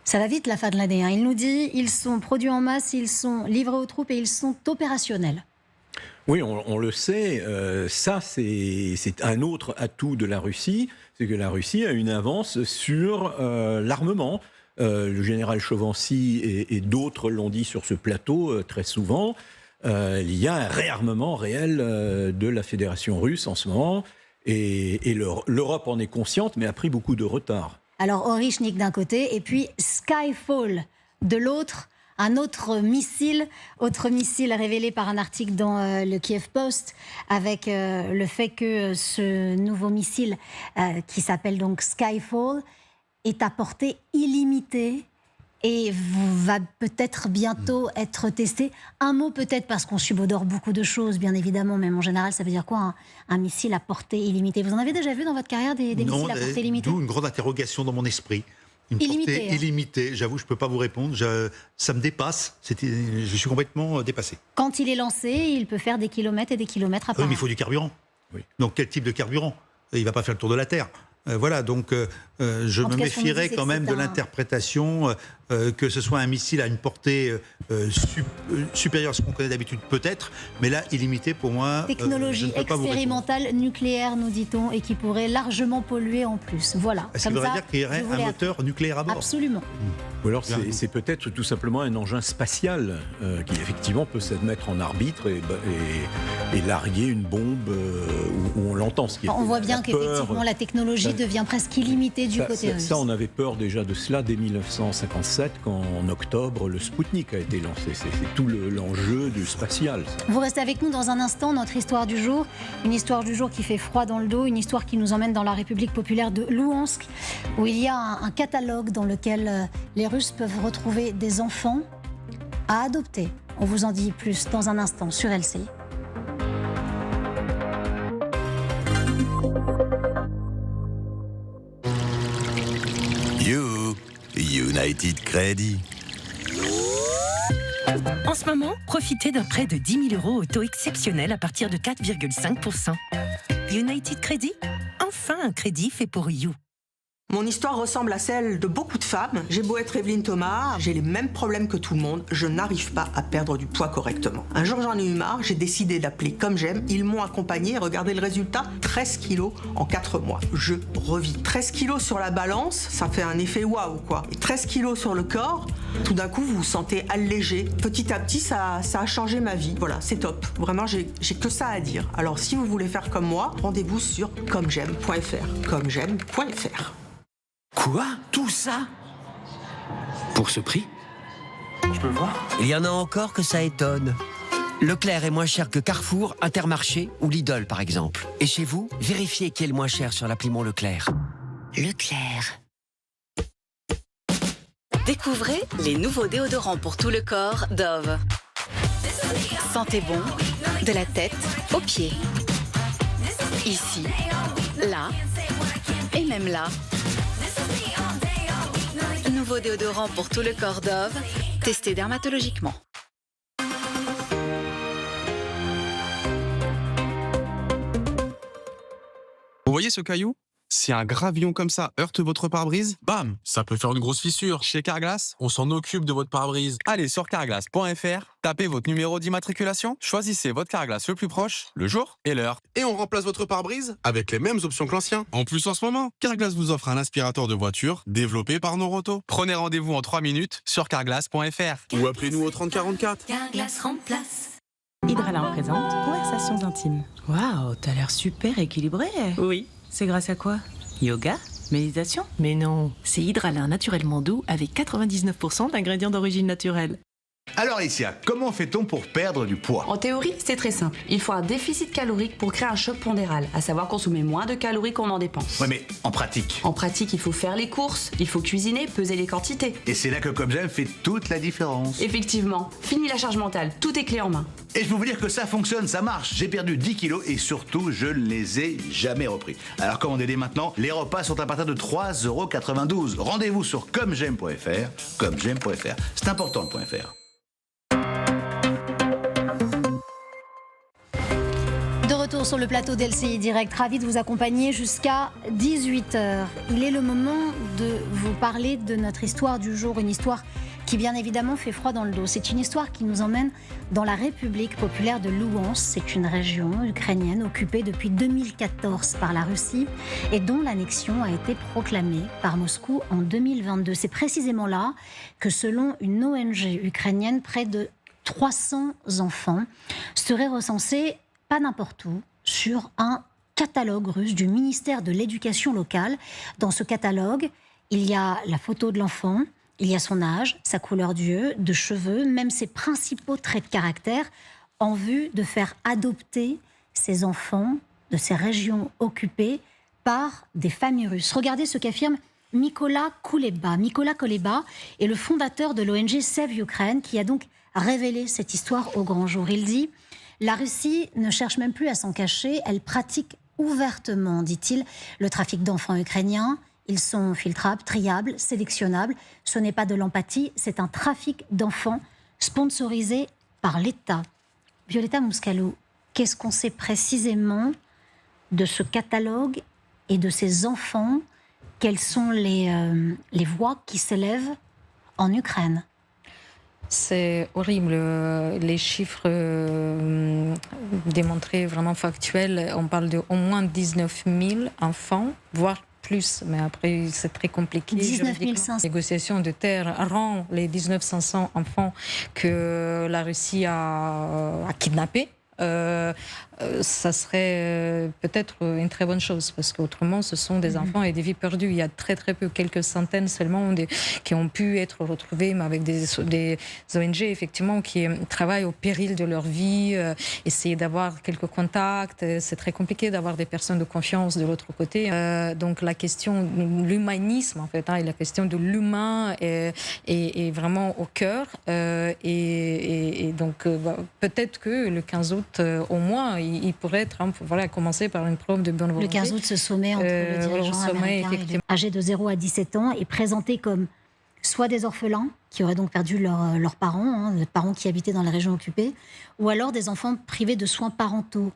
Ça va vite la fin de l'année. Il nous dit ils sont produits en masse, ils sont livrés aux troupes et ils sont opérationnels. Oui, on le sait, ça c'est un autre atout de la Russie, c'est que la Russie a une avance sur l'armement. Le général Chovancy et d'autres l'ont dit sur ce plateau très souvent. Il y a un réarmement réel de la Fédération russe en ce moment, et l'Europe en est consciente, mais a pris beaucoup de retard. Alors Orychnik d'un côté, et puis Skyfall de l'autre. Un autre missile révélé par un article dans le Kiev Post, avec le fait que ce nouveau missile, qui s'appelle donc Skyfall, est à portée illimitée et va peut-être bientôt être testé. Un mot peut-être, parce qu'on subodore beaucoup de choses, bien évidemment, mais en général, ça veut dire quoi, un missile à portée illimitée? Vous en avez déjà vu dans votre carrière des missiles à portée illimitée? D'où une grande interrogation dans mon esprit. Une portée illimitée, j'avoue, je ne peux pas vous répondre, ça me dépasse, je suis complètement dépassé. Quand il est lancé, il peut faire des kilomètres et des kilomètres à part. Oui, mais il faut du carburant. Oui. Donc quel type de carburant? Il ne va pas faire le tour de la Terre. Voilà, donc je me méfierais quand même de l'interprétation que ce soit un missile à une portée supérieure à ce qu'on connaît d'habitude, peut-être, mais là, illimité pour moi. Technologie expérimentale nucléaire, nous dit-on, et qui pourrait largement polluer en plus. Voilà. Est-ce qu'il voudrait dire qu'il y aurait un moteur nucléaire à bord? Absolument. Ou alors c'est peut-être tout simplement un engin spatial qui effectivement peut se mettre en arbitre et larguer une bombe où on l'entend. On voit bien qu'effectivement la technologie devient presque illimitée du côté russe. Ça, on avait peur déjà de cela dès 1957, quand en octobre le Spoutnik a été lancé. C'est tout l'enjeu du spatial. Ça. Vous restez avec nous dans un instant, notre histoire du jour. Une histoire du jour qui fait froid dans le dos, une histoire qui nous emmène dans la République populaire de Louhansk, où il y a un catalogue dans lequel les Russes peuvent retrouver des enfants à adopter. On vous en dit plus dans un instant sur LCI. United Credit. En ce moment, profitez d'un prêt de 10 000 € au taux exceptionnel à partir de 4,5%. United Credit, enfin un crédit fait pour you. Mon histoire ressemble à celle de beaucoup de femmes. J'ai beau être Evelyne Thomas, j'ai les mêmes problèmes que tout le monde. Je n'arrive pas à perdre du poids correctement. Un jour, j'en ai eu marre, j'ai décidé d'appeler Comme J'aime. Ils m'ont accompagné, regardez le résultat, 13 kilos en 4 mois. Je revis. 13 kilos sur la balance, ça fait un effet waouh quoi. Et 13 kilos sur le corps, tout d'un coup, vous vous sentez allégé. Petit à petit, ça a changé ma vie. Voilà, c'est top. Vraiment, j'ai que ça à dire. Alors, si vous voulez faire comme moi, rendez-vous sur commej'aime.fr. commej'aime.fr. Quoi? Tout ça? Pour ce prix? Je peux voir? Il y en a encore que ça étonne. Leclerc est moins cher que Carrefour, Intermarché ou Lidl par exemple. Et chez vous, vérifiez qui est le moins cher sur l'appli Mon Leclerc. Leclerc. Découvrez les nouveaux déodorants pour tout le corps Dove. Sentez bon, de la tête aux pieds. Ici, là et même là. Nouveau déodorant pour tout le corps Dove, testé dermatologiquement. Vous voyez ce caillou? Si un gravillon comme ça heurte votre pare-brise, bam, ça peut faire une grosse fissure. Chez Carglass, on s'en occupe de votre pare-brise. Allez sur carglass.fr, tapez votre numéro d'immatriculation, choisissez votre Carglass le plus proche, le jour et l'heure. Et on remplace votre pare-brise avec les mêmes options que l'ancien. En plus, en ce moment, Carglass vous offre un aspirateur de voiture développé par Noroto. Prenez rendez-vous en 3 minutes sur carglass.fr ou appelez-nous au 3044. Carglass remplace. Hydralin présente Conversations intimes. Waouh, t'as l'air super équilibré. Oui. C'est grâce à quoi? Yoga? Méditation? Mais non, c'est Hydralin naturellement doux avec 99% d'ingrédients d'origine naturelle. Alors Alicia, comment fait-on pour perdre du poids? En théorie, c'est très simple. Il faut un déficit calorique pour créer un choc pondéral, à savoir consommer moins de calories qu'on en dépense. Ouais, mais en pratique? En pratique, il faut faire les courses, il faut cuisiner, peser les quantités. Et c'est là que Comme J'aime fait toute la différence. Effectivement, fini la charge mentale, tout est clé en main. Et je peux vous dire que ça fonctionne, ça marche. J'ai perdu 10 kilos et surtout, je ne les ai jamais repris. Alors commandez-les maintenant, les repas sont à partir de 3,92 €. Rendez-vous sur commej'aime.fr, commej'aime.fr. C'est important le .fr. De retour sur le plateau d'LCI Direct, ravi de vous accompagner jusqu'à 18h. Il est le moment de vous parler de notre histoire du jour, une histoire qui bien évidemment fait froid dans le dos. C'est une histoire qui nous emmène dans la République populaire de Louhansk. C'est une région ukrainienne occupée depuis 2014 par la Russie et dont l'annexion a été proclamée par Moscou en 2022. C'est précisément là que, selon une ONG ukrainienne, près de 300 enfants seraient recensés pas n'importe où, sur un catalogue russe du ministère de l'Éducation locale. Dans ce catalogue, il y a la photo de l'enfant, il y a son âge, sa couleur d'yeux, de cheveux, même ses principaux traits de caractère, en vue de faire adopter ces enfants de ces régions occupées par des familles russes. Regardez ce qu'affirme Mykola Kuleba. Mykola Kuleba est le fondateur de l'ONG Save Ukraine qui a donc révélé cette histoire au grand jour. Il dit « La Russie ne cherche même plus à s'en cacher, elle pratique ouvertement, dit-il, le trafic d'enfants ukrainiens. Ils sont filtrables, triables, sélectionnables. Ce n'est pas de l'empathie, c'est un trafic d'enfants sponsorisé par l'État. » Violeta Muscalo, qu'est-ce qu'on sait précisément de ce catalogue et de ces enfants? Quelles sont les voix qui s'élèvent en Ukraine? C'est horrible. Les chiffres démontrés vraiment factuels, on parle de au moins 19 000 enfants, voire plus, mais après c'est très compliqué. 19 500. La négociation de terre rend les 19 500 enfants que la Russie a kidnappés. Ça serait peut-être une très bonne chose, parce qu'autrement, ce sont des enfants et des vies perdues. Il y a très peu, quelques centaines seulement, qui ont pu être retrouvés, mais avec des ONG, effectivement, qui travaillent au péril de leur vie, essayer d'avoir quelques contacts. C'est très compliqué d'avoir des personnes de confiance de l'autre côté. Donc la question de l'humanisme, en fait, et la question de l'humain est vraiment au cœur. Et donc, peut-être que le 15 août, au moins, il pourrait être, commencer par une preuve de bonne volonté. Le 15 août, ce sommet entre le dirigeant américain âgé de 0 à 17 ans est présenté comme soit des orphelins, qui auraient donc perdu leurs parents, les parents qui habitaient dans les régions occupées, ou alors des enfants privés de soins parentaux.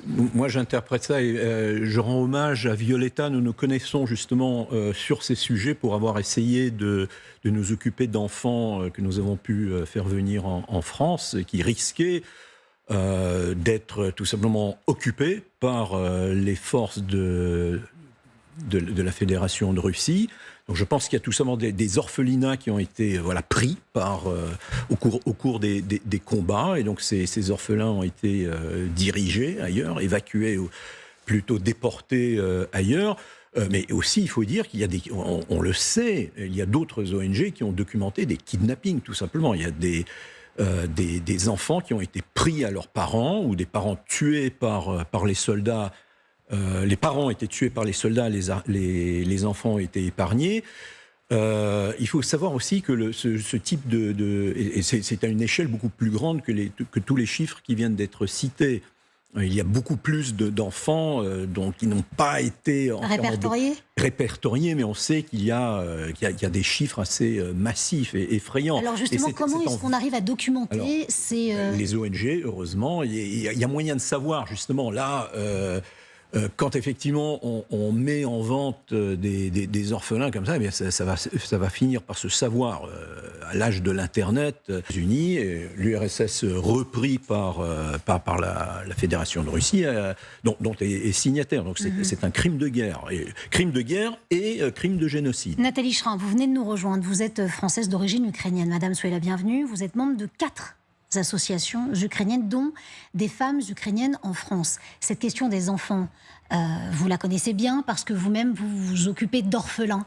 Moi, j'interprète ça et je rends hommage à Violeta. Nous nous connaissons justement sur ces sujets pour avoir essayé de nous occuper d'enfants que nous avons pu faire venir en France, qui risquaient d'être tout simplement occupés par les forces de la Fédération de Russie. Donc je pense qu'il y a tout simplement des orphelinats qui ont été pris au cours des combats, et donc ces orphelins ont été dirigés ailleurs, évacués ou plutôt déportés ailleurs. Mais aussi, il faut dire qu'il y a on le sait, il y a d'autres ONG qui ont documenté des kidnappings, tout simplement. Il y a des enfants qui ont été pris à leurs parents, ou des parents tués par les soldats. Les parents ont été tués par les soldats, les enfants ont été épargnés. Il faut savoir aussi que ce type et c'est à une échelle beaucoup plus grande que tous les chiffres qui viennent d'être cités. Il y a beaucoup plus d'enfants qui n'ont pas été répertoriés, mais on sait qu'il y a des chiffres assez massifs et effrayants. Alors justement, comment est-ce qu'on arrive à documenter les ONG, heureusement, il y a moyen de savoir, justement, là... quand effectivement on met en vente des orphelins comme ça, eh bien ça va finir par se savoir à l'âge de l'Internet. Unis, l'URSS repris par la Fédération de Russie, dont est signataire. Donc c'est un crime de guerre, crime de génocide. Nathalie Schrin, vous venez de nous rejoindre. Vous êtes française d'origine ukrainienne. Madame, soyez la bienvenue. Vous êtes membre de 4 associations ukrainiennes, dont des femmes ukrainiennes en France. Cette question des enfants, vous la connaissez bien parce que vous-même vous vous occupez d'orphelins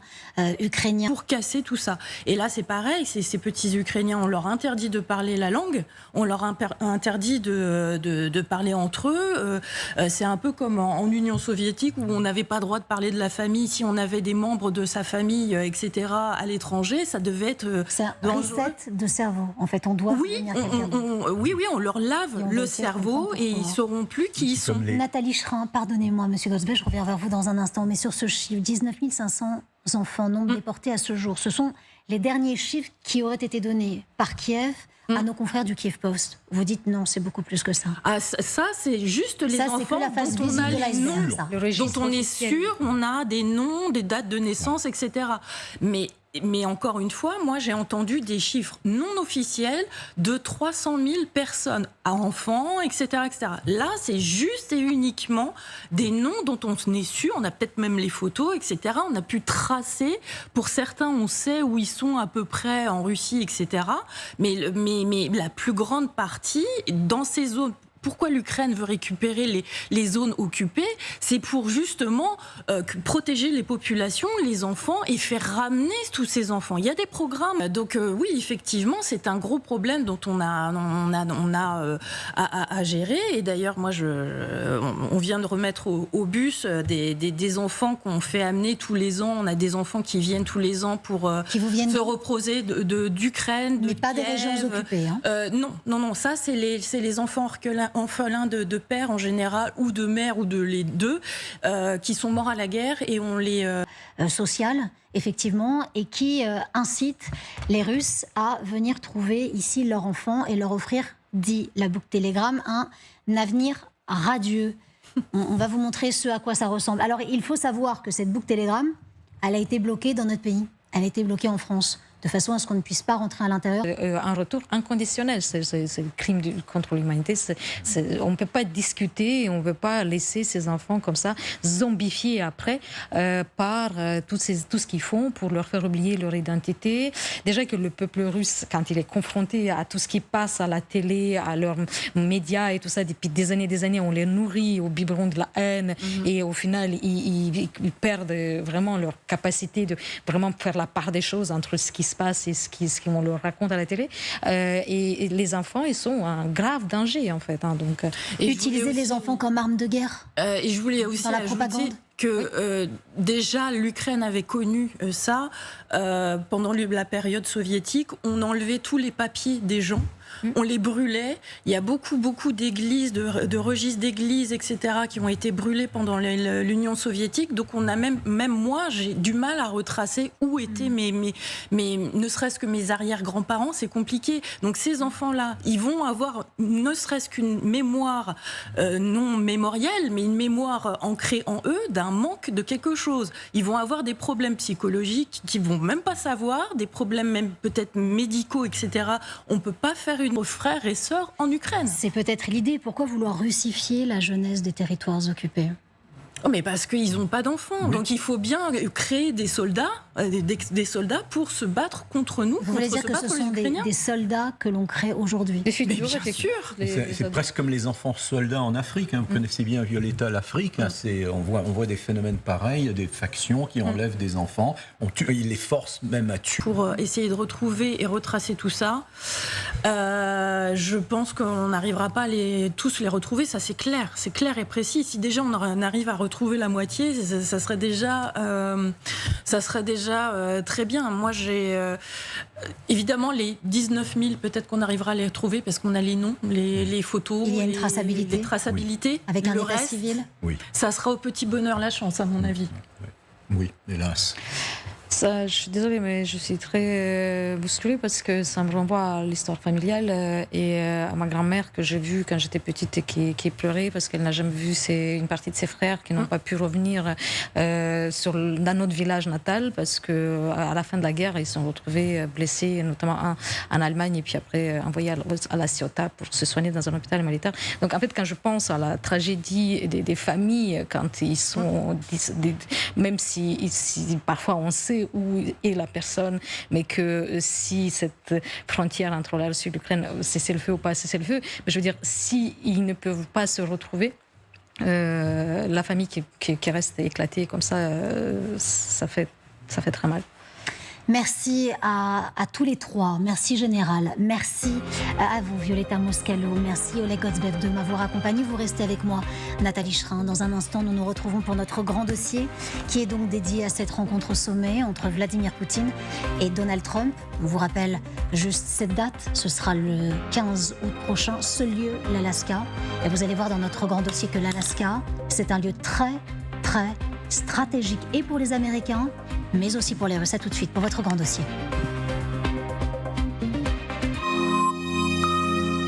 ukrainiens. Pour casser tout ça. Et là c'est pareil, ces petits Ukrainiens, on leur interdit de parler la langue, on leur interdit de parler entre eux. C'est un peu comme en Union soviétique où on n'avait pas le droit de parler de la famille si on avait des membres de sa famille, etc. à l'étranger, ça devait être... C'est un reset de cerveau, en fait, on doit... Oui, on leur lave le cerveau et ils ne sauront plus qui ils sont. Nathalie Schrin, pardonnez-moi, Monsieur Gosbet, je reviens vers vous dans un instant, mais sur ce chiffre, 19 500 enfants non déportés à ce jour, ce sont les derniers chiffres qui auraient été donnés par Kiev à nos confrères du Kiev Post. Vous dites non, c'est beaucoup plus que ça. Ah, ça c'est juste les enfants dont on a les noms, dont on est sûr, on a des noms, des dates de naissance, etc. Mais encore une fois, moi j'ai entendu des chiffres non officiels de 300 000 personnes, enfants, etc., etc. Là, c'est juste et uniquement des noms dont on est sûr, on a peut-être même les photos, etc. On a pu tracer. Pour certains, on sait où ils sont à peu près en Russie, etc. Mais la plus grande partie, dans ces zones pourquoi l'Ukraine veut récupérer les zones occupées, c'est pour justement protéger les populations, les enfants et faire ramener tous ces enfants. Il y a des programmes. Donc oui, effectivement, c'est un gros problème dont on a à gérer. Et d'ailleurs, moi, on vient de remettre au bus des enfants qu'on fait amener tous les ans. On a des enfants qui viennent tous les ans pour se reposer d'Ukraine, de mais pas Kiev. Des régions occupées. Hein. Non. Ça, c'est les enfants orphelins de père en général, ou de mère, ou de les deux, qui sont morts à la guerre, et on les... Sociales, effectivement, et qui incitent les Russes à venir trouver ici leur enfant et leur offrir, dit la boucle Télégramme, un avenir radieux. On va vous montrer ce à quoi ça ressemble. Alors, il faut savoir que cette boucle Télégramme, elle a été bloquée dans notre pays. Elle a été bloquée en France, de façon à ce qu'on ne puisse pas rentrer à l'intérieur. Un retour inconditionnel, c'est le crime contre l'humanité. On ne peut pas discuter, on ne peut pas laisser ces enfants comme ça, zombifiés après par tout ce qu'ils font pour leur faire oublier leur identité. Déjà que le peuple russe, quand il est confronté à tout ce qui passe à la télé, à leurs médias et tout ça, depuis des années, on les nourrit au biberon de la haine, et au final, ils perdent vraiment leur capacité de vraiment faire la part des choses entre ce qui se passe et ce qu'on leur raconte à la télé. Et les enfants, ils sont un grave danger, en fait. Hein, donc, utiliser les enfants comme arme de guerre. Et je voulais aussi ajouter que déjà l'Ukraine avait connu ça pendant la période soviétique. On enlevait tous les papiers des gens. On les brûlait. Il y a beaucoup d'églises, de registres d'églises, etc., qui ont été brûlés pendant l'Union soviétique. Donc on a même moi, j'ai du mal à retracer où étaient ne serait-ce que mes arrière-grands-parents. C'est compliqué. Donc ces enfants-là, ils vont avoir ne serait-ce qu'une mémoire non mémorielle, mais une mémoire ancrée en eux d'un manque de quelque chose. Ils vont avoir des problèmes psychologiques qu'ils vont même pas savoir, des problèmes même peut-être médicaux, etc. On peut pas faire nos frères et sœurs en Ukraine. C'est peut-être l'idée. Pourquoi vouloir russifier la jeunesse des territoires occupés ? Mais parce qu'ils n'ont pas d'enfants. Oui. Donc il faut bien créer des soldats pour se battre contre nous. Vous voulez dire que ce sont des soldats que l'on crée aujourd'hui ? Bien sûr. C'est presque comme les enfants soldats en Afrique. Hein. Vous connaissez bien Violetta, l'Afrique. Hein. On voit des phénomènes pareils, des factions qui enlèvent des enfants. Ils les forcent même à tuer. Pour essayer de retrouver et retracer tout ça, je pense qu'on n'arrivera pas à tous les retrouver. Ça, c'est clair et précis. Si déjà on arrive à retrouver la moitié, ça serait déjà très bien. Moi, j'ai évidemment les 19 000, peut-être qu'on arrivera à les retrouver parce qu'on a les noms, les photos. Il y a une traçabilité. Les traçabilités. Oui. Avec un état civil. Oui. Ça sera au petit bonheur la chance, à mon avis. Oui, hélas. Ça, je suis désolée, mais je suis très bousculée parce que ça me renvoie à l'histoire familiale et à ma grand-mère que j'ai vue quand j'étais petite et qui pleurait parce qu'elle n'a jamais vu une partie de ses frères qui n'ont pas pu revenir dans notre village natal parce qu'à la fin de la guerre, ils se sont retrouvés blessés, notamment un en Allemagne et puis après envoyés à la Ciotat pour se soigner dans un hôpital militaire. Donc en fait, quand je pense à la tragédie des familles, quand ils sont... même si parfois on sait où est la personne, mais que si cette frontière entre la Russie et l'Ukraine, cessez le feu ou pas cessez le feu, mais je veux dire, s'ils ne peuvent pas se retrouver, la famille qui reste éclatée comme ça, ça fait très mal. Merci à tous les trois. Merci Général. Merci à vous Violetta Moscalo. Merci Oleg Gozbev de m'avoir accompagné. Vous restez avec moi, Nathalie Schrin. Dans un instant, nous nous retrouvons pour notre grand dossier qui est donc dédié à cette rencontre au sommet entre Vladimir Poutine et Donald Trump. On vous rappelle juste cette date. Ce sera le 15 août prochain. Ce lieu, l'Alaska. Et vous allez voir dans notre grand dossier que l'Alaska, c'est un lieu très, très stratégique et pour les Américains, mais aussi pour les Russes. À tout de suite pour votre grand dossier.